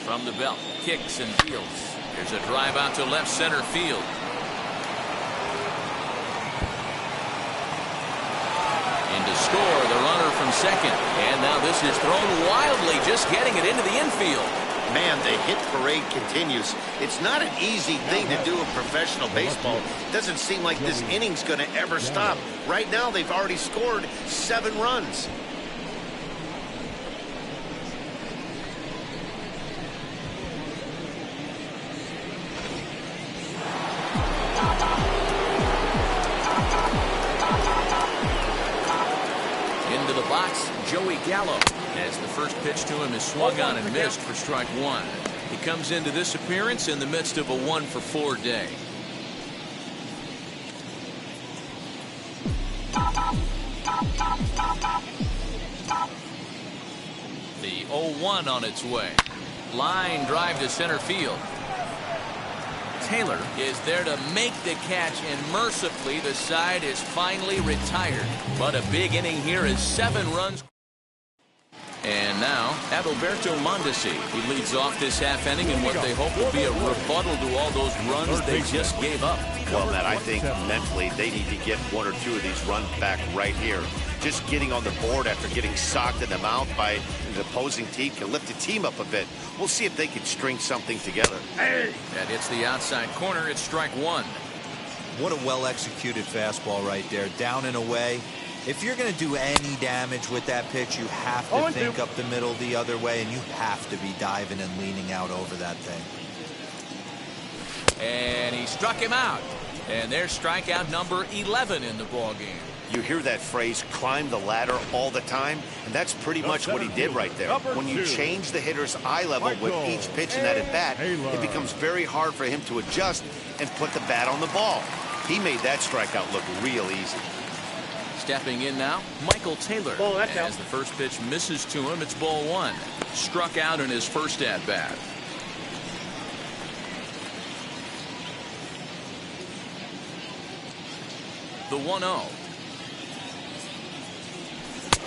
From the belt, kicks and deals. There's a drive out to left center field. In to score, the runner from second. And now this is thrown wildly, just getting it into the infield. Man, the hit parade continues. It's not an easy thing to do in professional baseball. It doesn't seem like this inning's going to ever stop. Right now, they've already scored 7 runs. Into the box, Joey Gallo. As the first pitch to him is swung on and missed for strike 1. He comes into this appearance in the midst of a 1-for-4 day. The 0-1 on its way. Line drive to center field. Taylor is there to make the catch, and mercifully the side is finally retired. But a big inning here is 7 runs. And now, Adalberto Mondesi. He leads off this half inning in what they hope will be a rebuttal to all those runs they just gave up. Well, Matt, I think mentally they need to get 1 or 2 of these runs back right here. Just getting on the board after getting socked in the mouth by the opposing team can lift the team up a bit. We'll see if they can string something together. That hits the outside corner. It's strike 1. What a well-executed fastball right there. Down and away. If you're going to do any damage with that pitch, you have to think up the middle the other way, and you have to be diving and leaning out over that thing. And he struck him out. And there's strikeout number 11 in the ballgame. You hear that phrase, climb the ladder, all the time, and that's pretty much what he did right there. When you change the hitter's eye level with each pitch in that at-bat, it becomes very hard for him to adjust and put the bat on the ball. He made that strikeout look real easy. Stepping in now, Michael Taylor. As the first pitch misses to him, it's ball one. Struck out in his first at bat. The 1-0.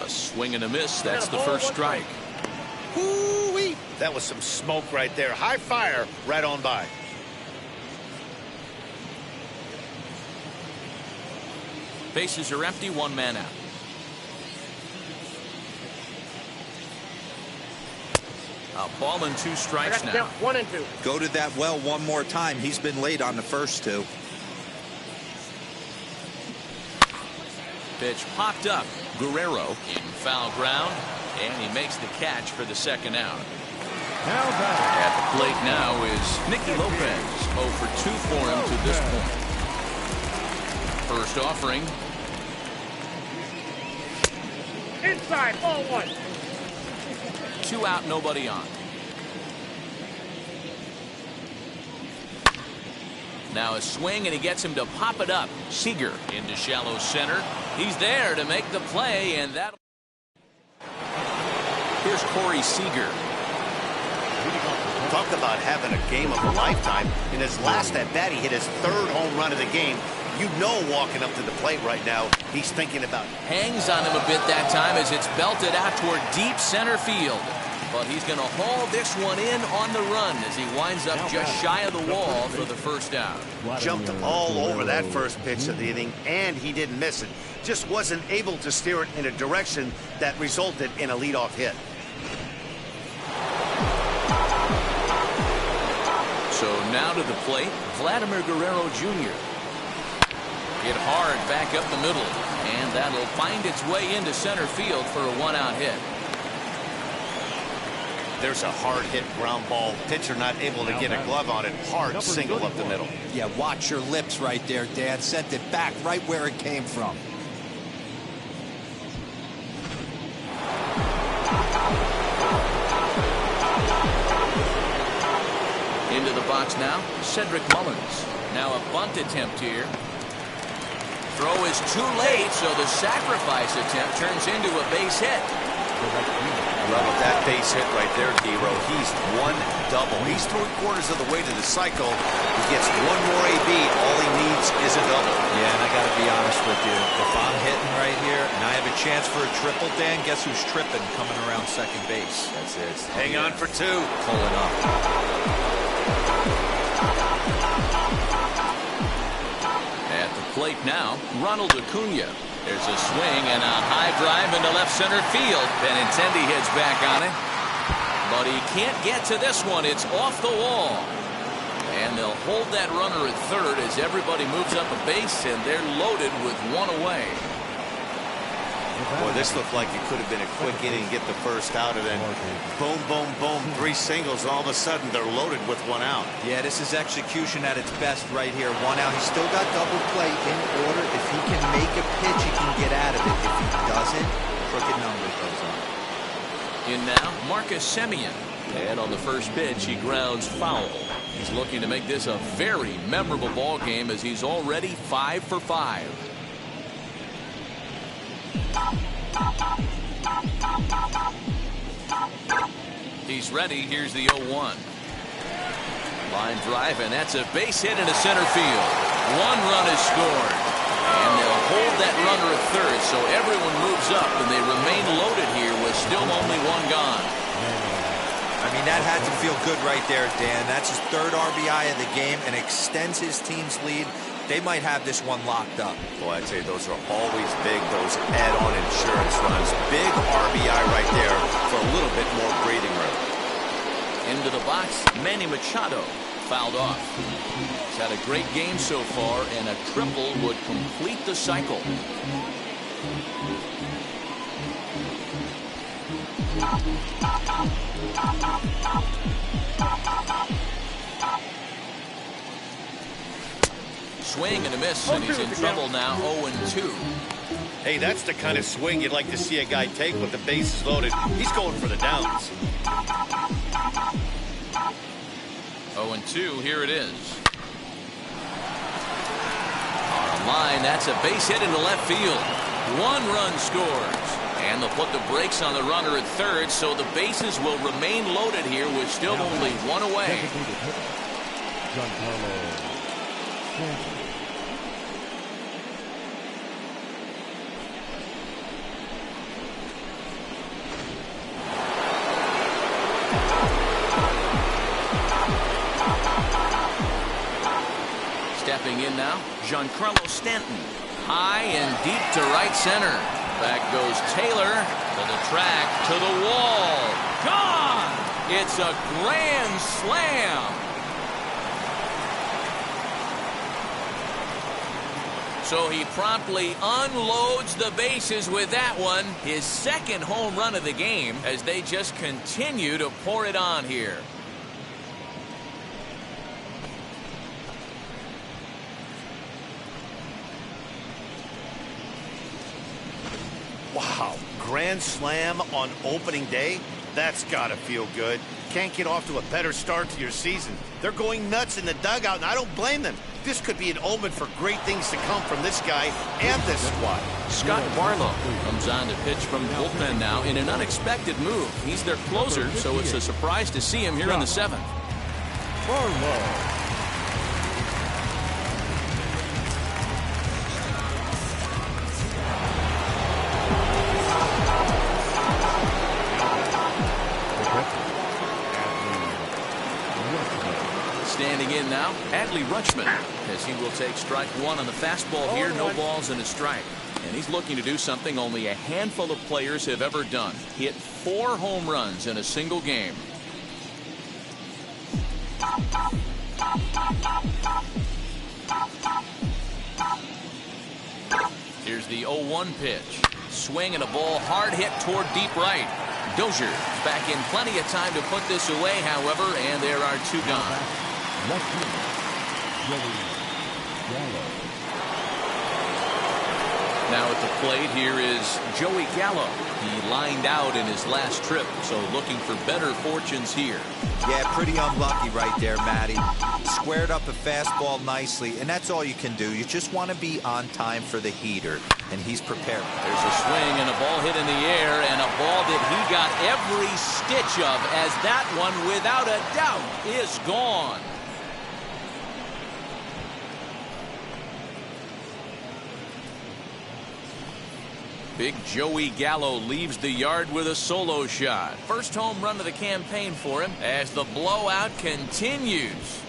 A swing and a miss. That's the first strike. Woo-wee. That was some smoke right there. High fire right on by. Bases are empty, one man out. A ball and two strikes now. 1 and 2. Go to that well one more time. He's been late on the first two. Pitch popped up. Guerrero in foul ground, and he makes the catch for the second out. At the plate now is Nicky Lopez. 0 for 2 for him to this point. First offering. Inside, ball 1. 2 out, nobody on. Now a swing, and he gets him to pop it up. Seager into shallow center. He's there to make the play, and that. Here's Corey Seager. Talk about having a game of a lifetime. In his last at bat, he hit his 3rd home run of the game. You know, walking up to the plate right now, he's thinking about. Hangs on him a bit that time as it's belted out toward deep center field. But he's going to haul this one in on the run as he winds up just shy of the wall for the first out. Jumped all over that first pitch of the inning, and he didn't miss it. Just wasn't able to steer it in a direction that resulted in a leadoff hit. So now to the plate, Vladimir Guerrero Jr. Hit hard back up the middle, and that'll find its way into center field for a 1-out hit. There's a hard hit ground ball. Pitcher not able to get a glove on it. Hard single up the middle. Yeah, watch your lips right there, Dan. Sent it back right where it came from. Into the box now, Cedric Mullins. Now a bunt attempt here. Throw is too late, so the sacrifice attempt turns into a base hit. Love that base hit right there, D-Row. He's one double. He's 3/4 of the way to the cycle. He gets one more AB. All he needs is a double. Yeah, and I got to be honest with you. If I'm hitting right here and I have a chance for a triple, Dan, guess who's tripping coming around second base? That's it. Hang on for 2. Pulling up. At the plate now, Ronald Acuna. There's a swing and a high drive into left center field. Benintendi heads back on it. But he can't get to this one. It's off the wall. And they'll hold that runner at third as everybody moves up a base, and they're loaded with one away. Boy, this looked like it could have been a quick inning, get the first out, and then boom, boom, boom, 3 singles, and all of a sudden they're loaded with 1 out. Yeah, this is execution at its best right here. 1 out. He's still got double play in order. If he can make a pitch, he can get out of it. If he doesn't, crooked number goes on. In now, Marcus Semien. And on the first pitch, he grounds foul. He's looking to make this a very memorable ball game as he's already 5 for 5. He's ready. Here's the 0-1. Line drive, and that's a base hit into center field. 1 run is scored. And they'll hold that runner at third, so everyone moves up, and they remain loaded here with still only 1 gone. I mean, that had to feel good right there, Dan. That's his 3rd RBI of the game and extends his team's lead. They might have this one locked up. Boy, I'd say those are always big, those add-on insurance runs. Big RBI right there for a little bit more breathing room. Into the box, Manny Machado fouled off. He's had a great game so far, and a triple would complete the cycle. Swing and a miss, and he's in trouble now. 0-2. Hey, that's the kind of swing you'd like to see a guy take with the bases loaded. He's going for the downs. 0-2, here it is. line. That's a base hit into left field. 1 run scores. And they'll put the brakes on the runner at third, so the bases will remain loaded here with still only 1 away. Stepping in now, Giancarlo Stanton. High and deep to right center. Back goes Taylor to the track, to the wall. Gone! It's a grand slam. So he promptly unloads the bases with that one. His second home run of the game as they just continue to pour it on here. Wow, grand slam on opening day? That's gotta feel good. Can't get off to a better start to your season. They're going nuts in the dugout, and I don't blame them. This could be an omen for great things to come from this guy and this squad. Scott Barlow comes on to pitch from the bullpen now in an unexpected move. He's their closer, so it's a surprise to see him here in the 7th. Barlow. Standing in now, Adley Rutschman, as he will take strike 1 on the fastball here. No balls and a strike. And he's looking to do something only a handful of players have ever done. Hit 4 home runs in a single game. Here's the 0-1 pitch. Swing and a ball hard hit toward deep right. Dozier back in plenty of time to put this away, however, and there are 2 gone. Now at the plate here is Joey Gallo. He lined out in his last trip, so looking for better fortunes here. Yeah, pretty unlucky right there, Matty. Squared up a fastball nicely, and that's all you can do. You just want to be on time for the heater, and he's prepared. There's a swing and a ball hit in the air, and a ball that he got every stitch of, as that one, without a doubt, is gone. Big Joey Gallo leaves the yard with a solo shot. First home run of the campaign for him as the blowout continues.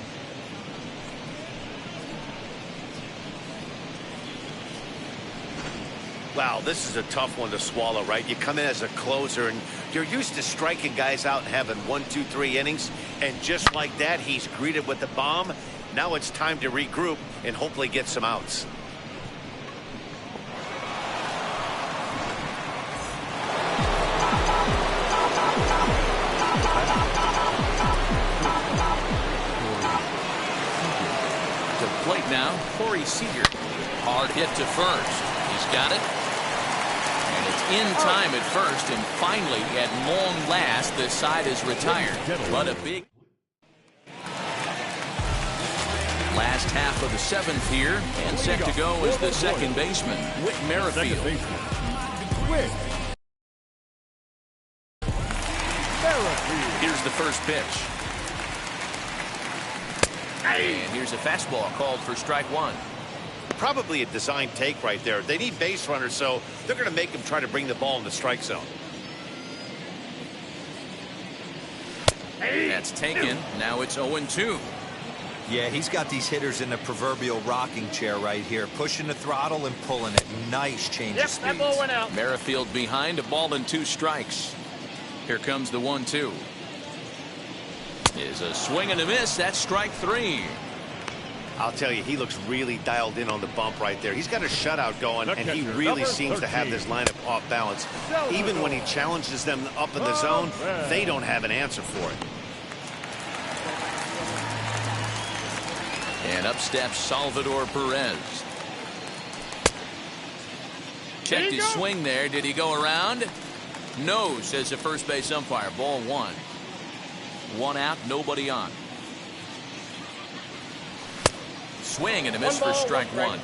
Wow, this is a tough one to swallow, right? You come in as a closer, and you're used to striking guys out and having 1, 2, 3 innings, and just like that, he's greeted with the bomb. Now it's time to regroup and hopefully get some outs. Plate now, Corey Seager. Hard hit to first. He's got it. And it's in time at first, and finally, at long last, the side is retired. But a big last half of the 7th here, and set to go is the second baseman, Whit Merrifield. Here's the first pitch. And here's a fastball called for strike 1. Probably a design take right there. They need base runners, so they're going to make him try to bring the ball in the strike zone. That's taken. Now it's 0-2. Yeah, he's got these hitters in the proverbial rocking chair right here, pushing the throttle and pulling it. Nice change of speeds. That ball went out. Merrifield behind, a ball and 2 strikes. Here comes the 1-2. Is a swing and a miss. That's strike 3. I'll tell you, he looks really dialed in on the bump right there. He's got a shutout going, and he really seems to have this lineup off balance. Even when he challenges them up in the zone, they don't have an answer for it. And up steps Salvador Perez. Checked his swing there. Did he go around? No, says the first base umpire. Ball 1. 1 out, nobody on. Swing and a miss for strike 1.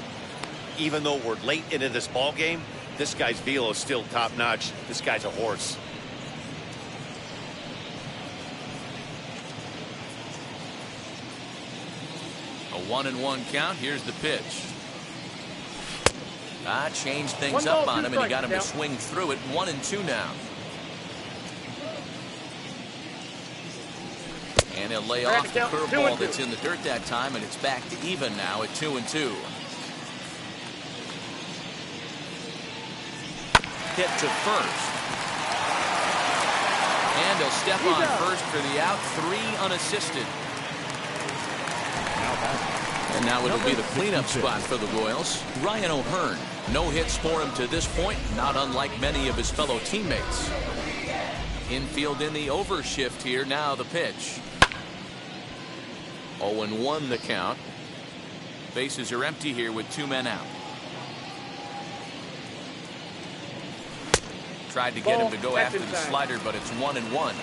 even though we're late into this ball game, this guy's velo is still top-notch. This guy's a horse. A 1-1 count. Here's the pitch. Changed things 1 up ball, on 2 him, and he strikes, got him to Cal. swing through it. 1-2 now. And he'll lay off the count, 2 curveball and 2. that's in the dirt that time, and it's back to even now at 2-2. Hit to first. And he'll step on first for the out. 3 unassisted. And now it'll be the cleanup spot for the Royals. Ryan O'Hearn. No hits for him to this point, not unlike many of his fellow teammates. Infield in the overshift here. Now the pitch. 0-1 the count. Bases are empty here with 2 men out. Tried to get him to go after the slider, but it's 1-1.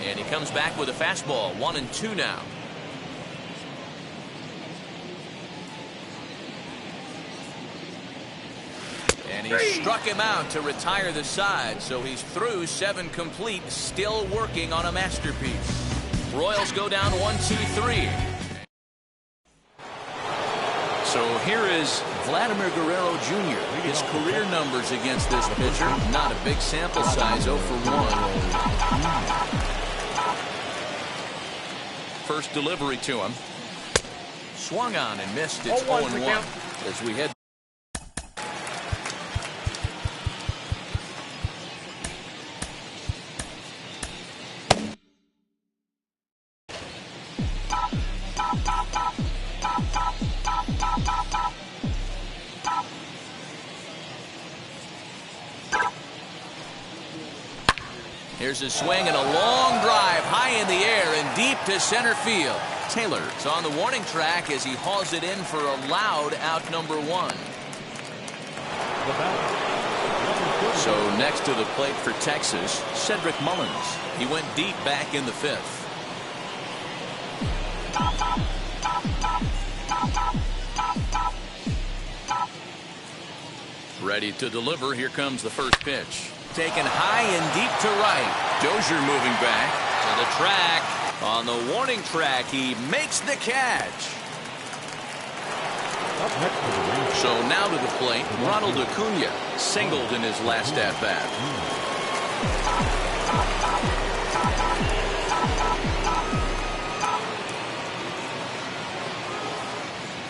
And he comes back with a fastball. 1-2 now. And he struck him out to retire the side, so he's through 7 complete, still working on a masterpiece. Royals go down 1-2-3. So here is Vladimir Guerrero Jr. His career numbers against this pitcher, not a big sample size, 0 for 1. First delivery to him. Swung on and missed. It's 0-1 as we head. Here's a swing and a long drive high in the air and deep to center field. Taylor's on the warning track as he hauls it in for a loud out number 1. So next to the plate for Texas, Cedric Mullins. He went deep back in the 5th. Ready to deliver. Here comes the first pitch. Taken high and deep to right. Dozier moving back to the track. On the warning track, he makes the catch. So now to the plate, Ronald Acuna singled in his last at-bat.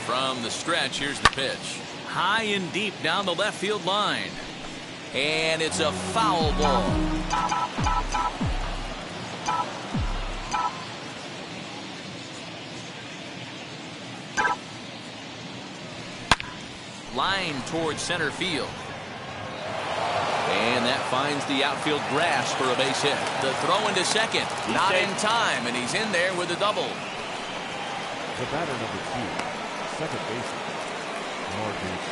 From the stretch, here's the pitch. High and deep down the left field line. And it's a foul ball. Line towards center field. And that finds the outfield grass for a base hit. The throw into second. Not in time, and he's in there with a double. The batter number 2, second baseman, Marcus.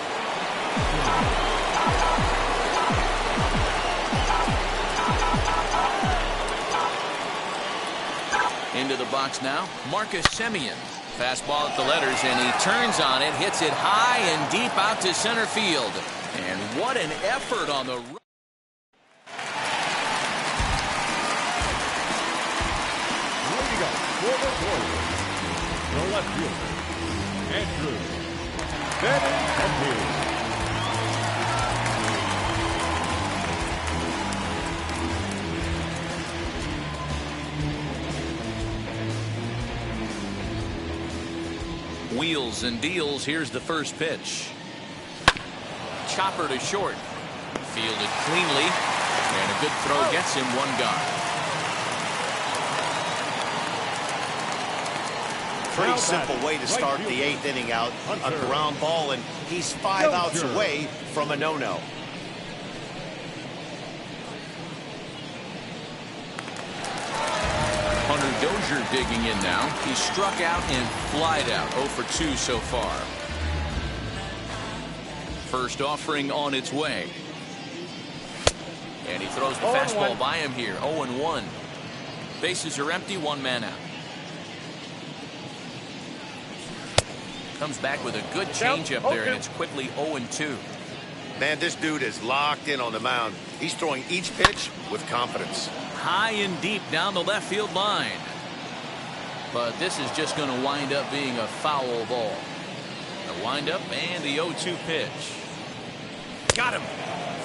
Into the box now, Marcus Semien. Fastball at the letters, and he turns on it, hits it high and deep out to center field. And what an effort on the... Way to go for the Royals. The left fielder, Andrew Benintendi. Wheels and deals. Here's the first pitch. Chopper to short. Fielded cleanly. And a good throw gets him 1 gone. Pretty simple way to start the 8th inning out. A ground ball, and he's 5 outs away from a no-no. Dozier digging in now. He struck out and flied out. 0 for 2 so far. First offering on its way. And he throws the fastball by him here. 0-1. Bases are empty. 1 man out. Comes back with a good changeup there, and it's quickly 0-2. Man, this dude is locked in on the mound. He's throwing each pitch with confidence. High and deep down the left field line. But this is just going to wind up being a foul ball. The windup and the 0-2 pitch. Got him.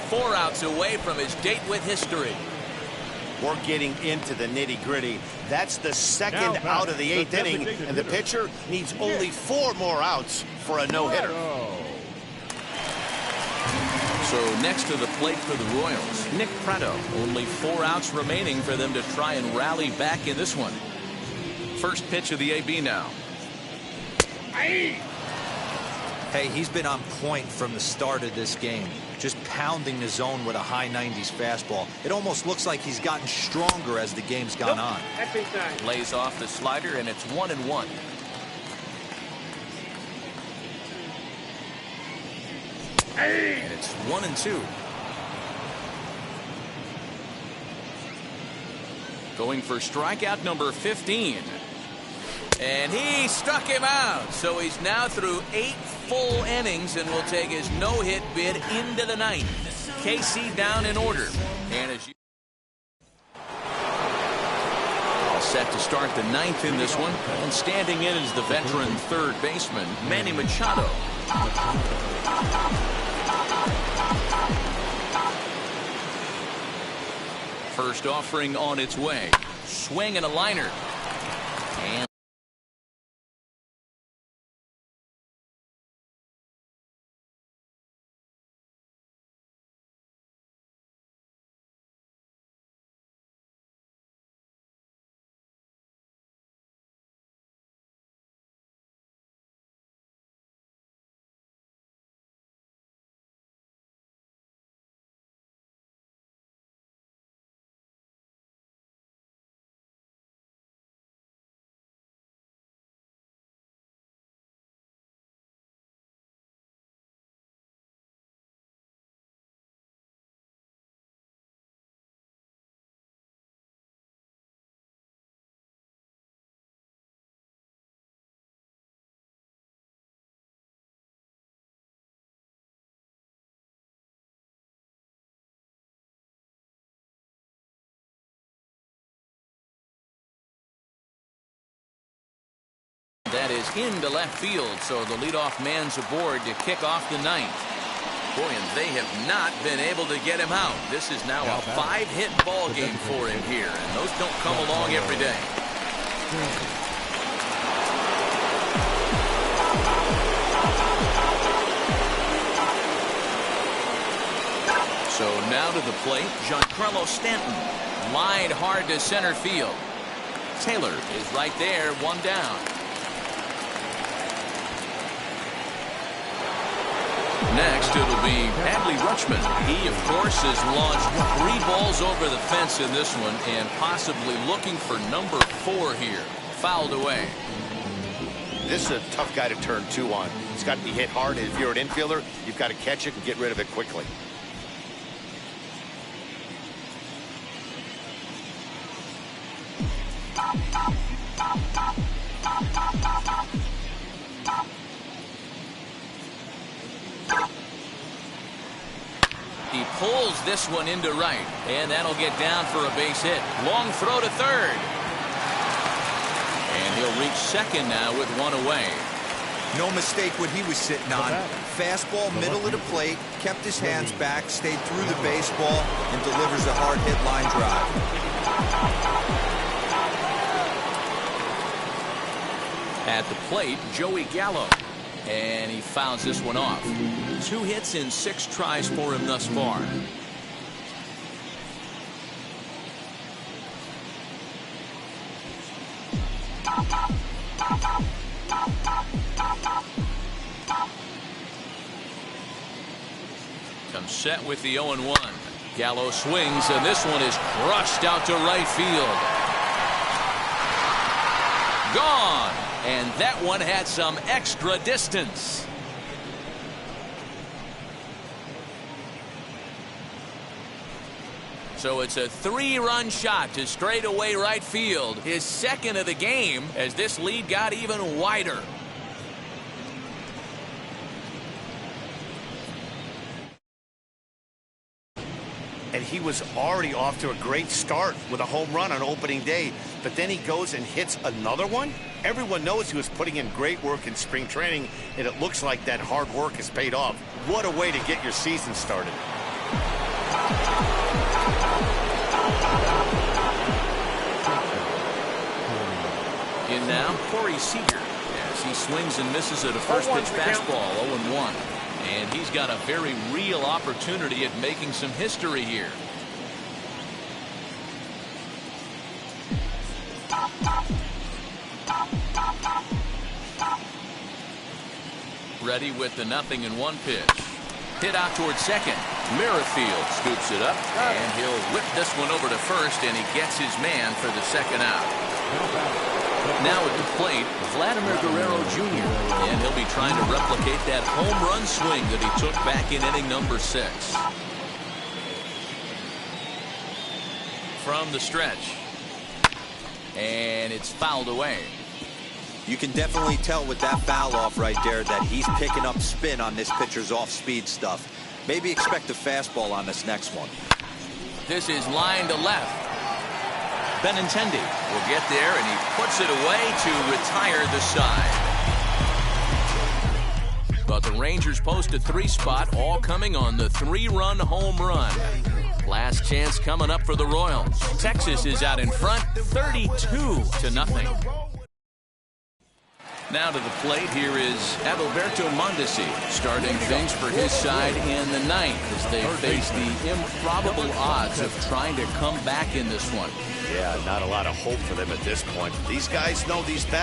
4 outs away from his date with history. We're getting into the nitty-gritty. That's the second out of the 8th inning, and the pitcher needs only 4 more outs for a no-hitter. So next to the plate for the Royals, Nick Prado. Only 4 outs remaining for them to try and rally back in this one. First pitch of the AB now. Hey, he's been on point from the start of this game. Just pounding the zone with a high 90s fastball. It almost looks like he's gotten stronger as the game's gone on. Lays off the slider, and it's 1-1. And it's 1-2. Going for strikeout number 15. And he struck him out. So he's now through 8 full innings and will take his no-hit bid into the 9th. KC down in order. And as you all set to start the 9th in this one. And standing in is the veteran third baseman, Manny Machado. First offering on its way. Swing and a liner. And that is into left field, so the leadoff man's aboard to kick off the 9th. Boy, and they have not been able to get him out. This is now a 5-hit ball game for him here, and those don't come along every day. So now to the plate, Giancarlo Stanton. Lined hard to center field. Taylor is right there, 1 down. Next, it'll be Adley Rutschman. He, of course, has launched 3 balls over the fence in this one and possibly looking for number 4 here. Fouled away. This is a tough guy to turn 2 on. He's got to be hit hard, and if you're an infielder, you've got to catch it and get rid of it quickly. He pulls this one into right, and that'll get down for a base hit. Long throw to third. And he'll reach second now with 1 away. No mistake what he was sitting on. Fastball, middle of the plate, kept his hands back, stayed through the baseball, and delivers a hard hit line drive. At the plate, Joey Gallo. And he fouls this one off. 2 hits in 6 tries for him thus far. Comes set with the 0-1. Gallo swings, and this one is crushed out to right field. Gone. And that one had some extra distance. So it's a 3-run shot to straightaway right field. His second of the game as this lead got even wider. he was already off to a great start with a home run on opening day, but then he goes and hits another one? Everyone knows he was putting in great work in spring training, and it looks like that hard work has paid off. What a way to get your season started. In now, Corey Seager, as he swings and misses at a first pitch fastball, 0-1. And he's got a very real opportunity at making some history here. Ready with the 0-1 pitch. Hit out towards second. Merrifield scoops it up, and he'll whip this one over to first, and he gets his man for the second out. Now at the plate, Vladimir Guerrero Jr., and he'll be trying to replicate that home run swing that he took back in inning number 6. From the stretch, and it's fouled away. You can definitely tell with that foul off right there that he's picking up spin on this pitcher's off-speed stuff. Maybe expect a fastball on this next one. This is line to left. Benintendi will get there, and he puts it away to retire the side. But the Rangers post a 3 spot, all coming on the 3-run home run. Last chance coming up for the Royals. Texas is out in front, 32-0. Now to the plate, here is Adalberto Mondesi, starting things for his side in the 9th as they face the improbable odds of trying to come back in this one. Yeah, not a lot of hope for them at this point. These guys know these bats.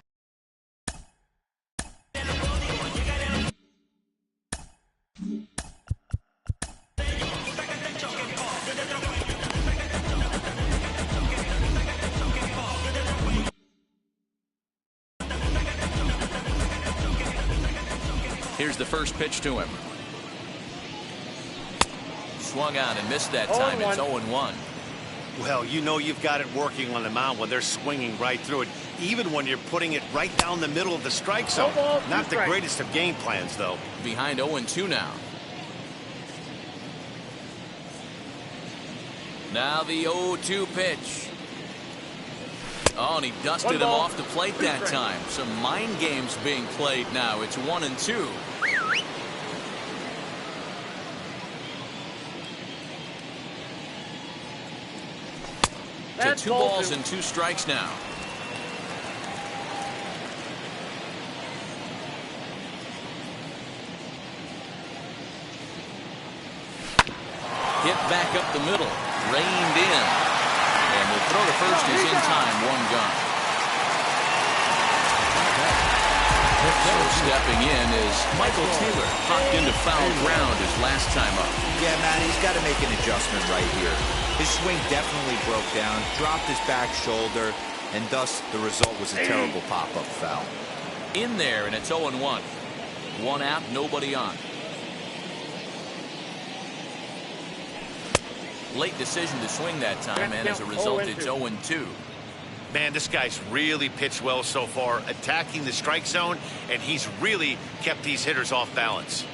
Here's the first pitch to him. Swung on and missed that time. It's 0-1. Well, you know you've got it working on the mound when they're swinging right through it, even when you're putting it right down the middle of the strike zone. Not the greatest of game plans, though. Behind 0-2 now. Now the 0-2 pitch. Oh, and he dusted him off the plate that time. Some mind games being played now. It's 1-2. To 2 balls and 2 strikes now. Hit back up the middle. Reined in. And the throw to first is in time. 1 gone. So stepping in is Michael Taylor. Popped into foul ground his last time up. Yeah, man, he's got to make an adjustment right here. His swing definitely broke down, dropped his back shoulder, and thus the result was a terrible pop-up foul. In there, and it's 0-1. 1 out, nobody on. Late decision to swing that time, and as a result, it's 0-2. Man, this guy's really pitched well so far, attacking the strike zone, and he's really kept these hitters off balance.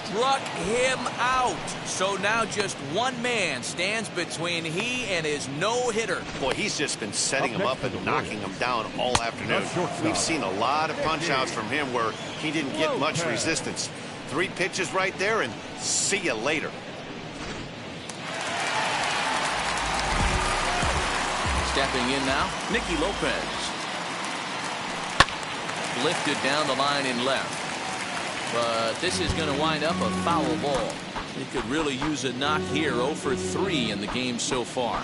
Struck him out. So now just one man stands between he and his no-hitter. Boy, he's just been setting him up and knocking him down all afternoon. We've seen a lot of punch-outs from him where he didn't get much resistance. 3 pitches right there, and see you later. Stepping in now, Nicky Lopez. Lifted down the line in left. But this is going to wind up a foul ball. He could really use a knock here. 0 for 3 in the game so far.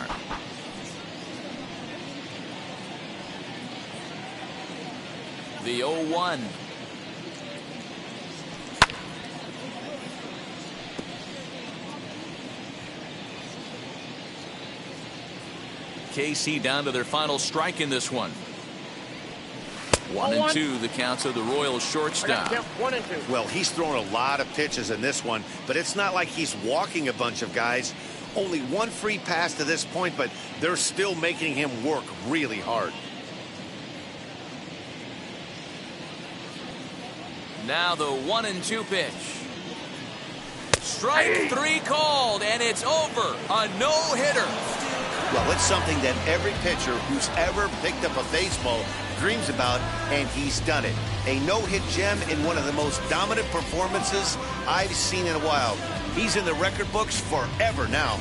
The 0-1. KC down to their final strike in this one. 1-2 the counts of the Royals shortstop. 1-2. Well, he's thrown a lot of pitches in this one, but it's not like he's walking a bunch of guys. Only 1 free pass to this point, but they're still making him work really hard. Now the 1-2 pitch. Strike 3 called, and it's over. A no-hitter. Well, it's something that every pitcher who's ever picked up a baseball dreams about, and he's done it. A no-hit gem in one of the most dominant performances I've seen in a while. He's in the record books forever now.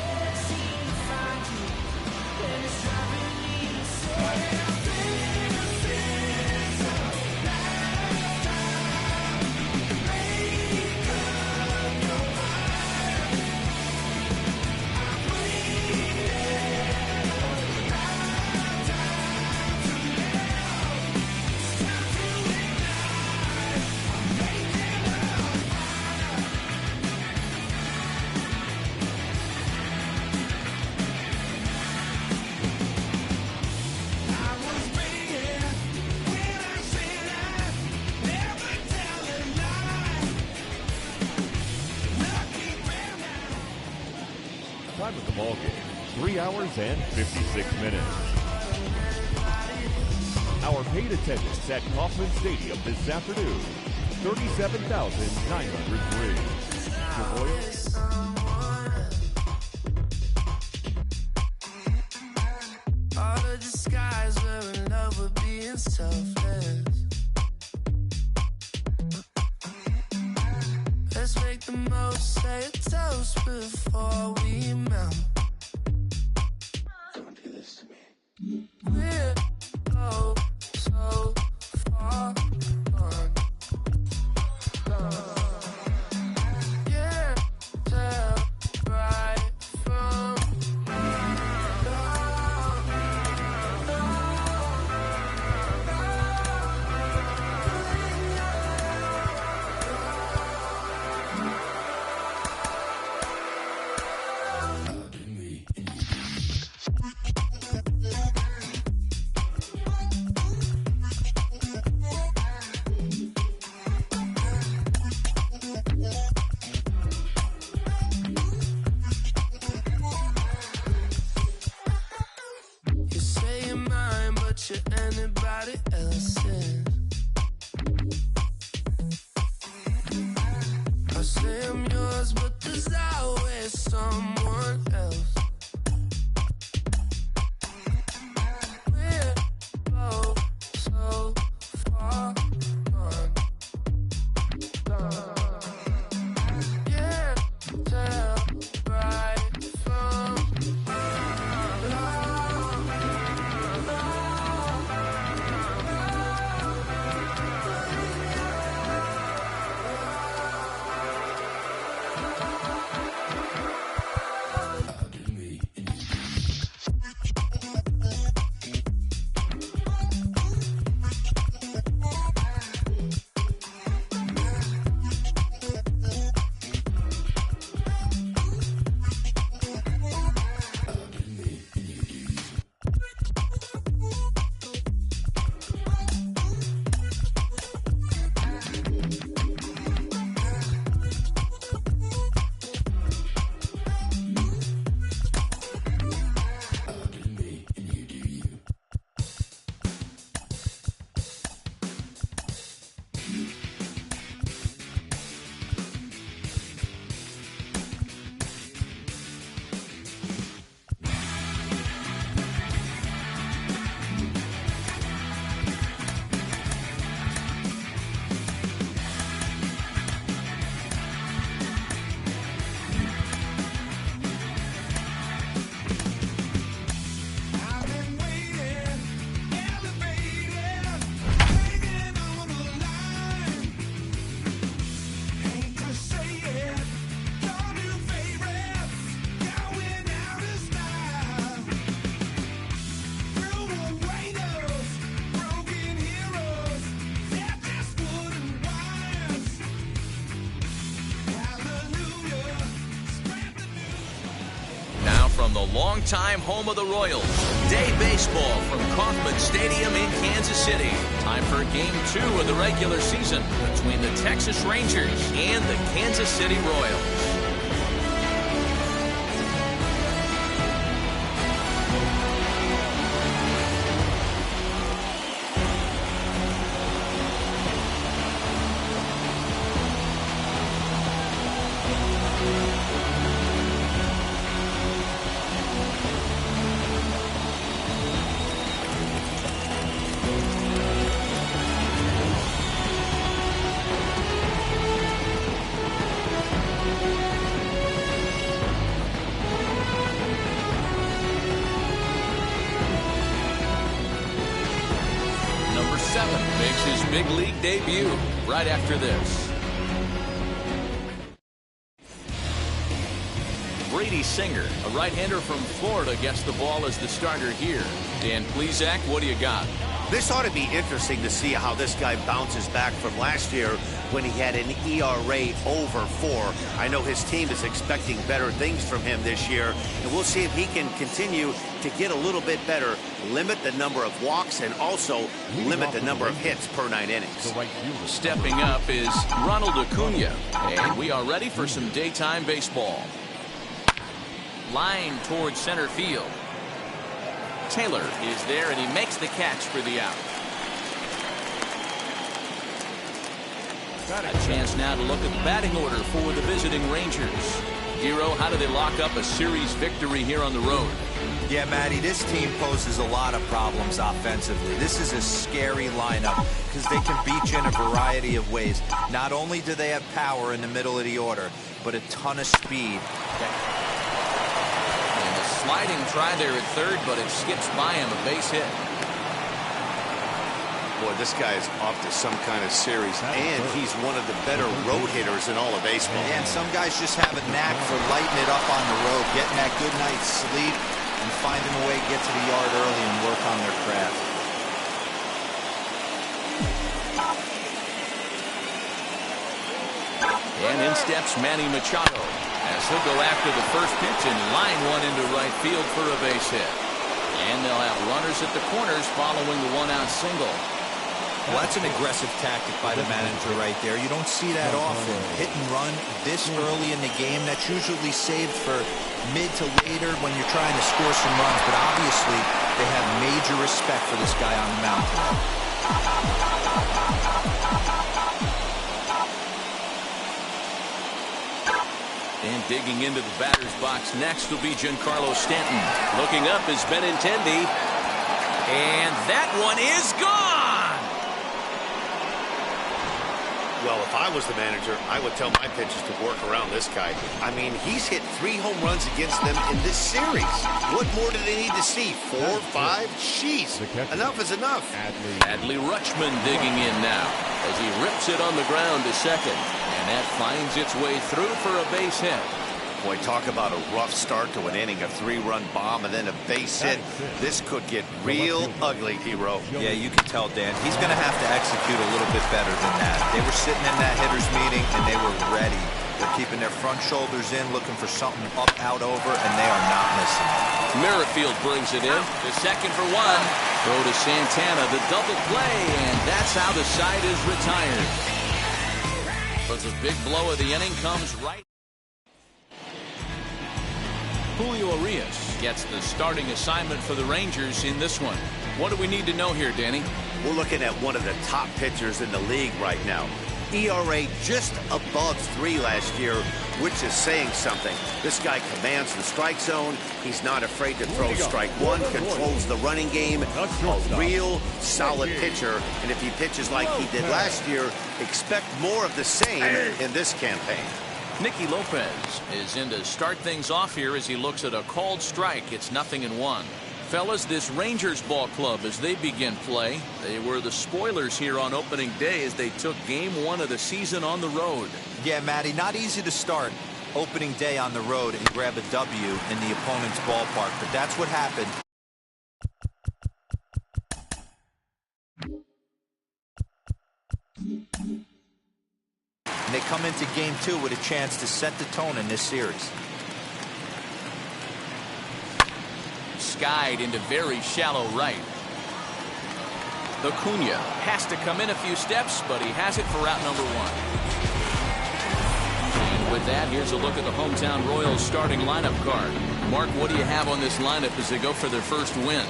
Time of the ball game, 3 hours and 56 minutes. Our paid attendance at Kauffman Stadium this afternoon, 37,903. The Royals. All of the skies were in love with being selfless. Let's make the most, say a toast before we melt. Don't do this to me. We're oh, so far gone. Yeah, tell right from you say you're mine, but you're anybody else's. I say I'm yours, but there's always someone else. We're both so far gone. Yeah, tell right from From the longtime home of the Royals, day baseball from Kauffman Stadium in Kansas City. Time for Game 2 of the regular season between the Texas Rangers and the Kansas City Royals. big league debut right after this. Brady Singer, a right-hander from Florida, gets the ball as the starter here. Dan Plesac, what do you got? This ought to be interesting to see how this guy bounces back from last year when he had an ERA over 4. I know his team is expecting better things from him this year, and we'll see if he can continue to get a little bit better, limit the number of walks, and also limit the number of hits per 9 innings. Stepping up is Ronald Acuna, and we are ready for some daytime baseball. Line towards center field. Taylor is there, and he makes the catch for the out. A chance now to look at the batting order for the visiting Rangers. Hero, how do they lock up a series victory here on the road? Yeah, Matty, this team poses a lot of problems offensively. This is a scary lineup because they can beat you in a variety of ways. Not only do they have power in the middle of the order, but a ton of speed. And a sliding try there at third, but it skips by him, a base hit. Boy, this guy is off to some kind of series, and he's one of the better road hitters in all of baseball. Yeah, and some guys just have a knack for lighting it up on the road, getting that good night's sleep, and finding a way to get to the yard early and work on their craft. And in steps Manny Machado as he'll go after the first pitch and line one into right field for a base hit. And they'll have runners at the corners following the one-out single. Well, that's an aggressive tactic by the manager right there. You don't see that often. Hit and run this early in the game. That's usually saved for mid to later when you're trying to score some runs. But obviously, they have major respect for this guy on the mound. And digging into the batter's box next will be Giancarlo Stanton. Looking up is Benintendi. And that one is gone! Well, if I was the manager, I would tell my pitchers to work around this guy. I mean, he's hit 3 home runs against them in this series. What more do they need to see? 4, 5? Jeez, enough is enough. Adley Rutschman digging in now as he rips it on the ground to second. And that finds its way through for a base hit. Boy, talk about a rough start to an inning, a 3-run bomb, and then a base hit. This could get real ugly, Hero. Yeah, you can tell, Dan. He's going to have to execute a little bit better than that. They were sitting in that hitters meeting, and they were ready. They're keeping their front shoulders in, looking for something up, out, over, and they are not missing. Merrifield brings it in. The second for one. Throw to Santana, the double play, and that's how the side is retired. But the big blow of the inning comes right. Julio Urias gets the starting assignment for the Rangers in this one. What do we need to know here, Danny? We're looking at one of the top pitchers in the league right now. ERA just above 3 last year, which is saying something. This guy commands the strike zone. He's not afraid to throw strike one, controls the running game. A real solid pitcher. And if he pitches like he did last year, expect more of the same in this campaign. Nicky Lopez is in to start things off here as he looks at a called strike. It's 0-1. Fellas, this Rangers ball club, as they begin play, they were the spoilers here on opening day as they took Game 1 of the season on the road. Yeah, Matty, not easy to start opening day on the road and grab a W in the opponent's ballpark, but that's what happened. And they come into Game 2 with a chance to set the tone in this series. Skied into very shallow right. Acuna has to come in a few steps, but he has it for route number 1. And with that, here's a look at the hometown Royals starting lineup card. Mark, what do you have on this lineup as they go for their first win?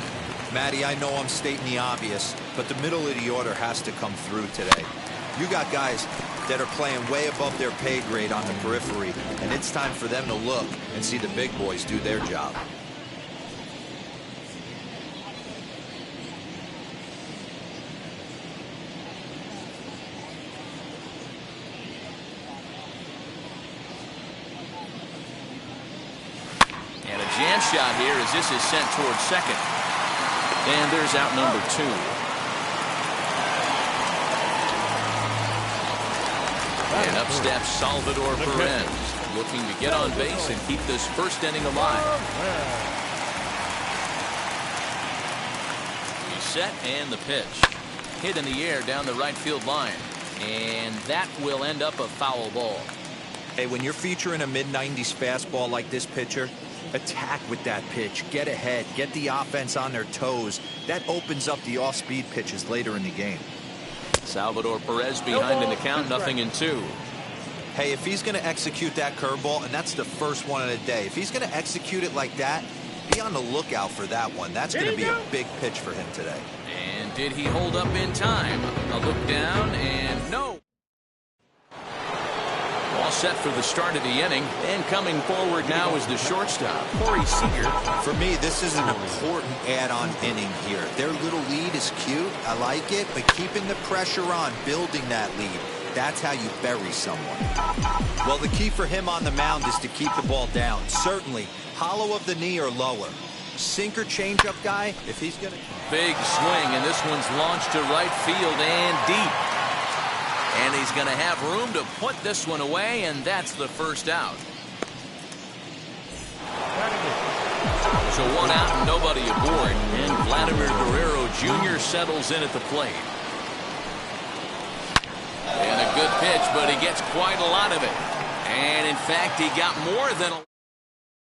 Matty, I know I'm stating the obvious, but the middle of the order has to come through today. You got guys that are playing way above their pay grade on the periphery, and it's time for them to look and see the big boys do their job. And a jam shot here as this is sent towards second. And there's out number 2. And up steps Salvador Perez, looking to get on base and keep this first inning alive. He's set, and the pitch. Hit in the air down the right field line. And that will end up a foul ball. Hey, when you're featuring a mid-90s fastball like this pitcher, attack with that pitch. Get ahead. Get the offense on their toes. That opens up the off-speed pitches later in the game. Salvador Perez behind in the count, 0-2. Hey, if he's going to execute that curveball, and that's the first one of the day, if he's going to execute it like that, be on the lookout for that one. That's going to be a big pitch for him today. And did he hold up in time? A look down, and no. All set for the start of the inning, and coming forward now is the shortstop, Corey Seager. For me, this is an important add-on inning here. Their little lead is cute. I like it, but keeping the pressure on, building that lead, that's how you bury someone. Well, the key for him on the mound is to keep the ball down. Certainly, hollow of the knee or lower. Sinker changeup guy, if he's going to... Big swing, and this one's launched to right field and deep. And he's going to have room to put this one away, and that's the first out. So one out and nobody aboard, and Vladimir Guerrero Jr. settles in at the plate. And a good pitch, but he gets quite a lot of it. And in fact, he got more than a...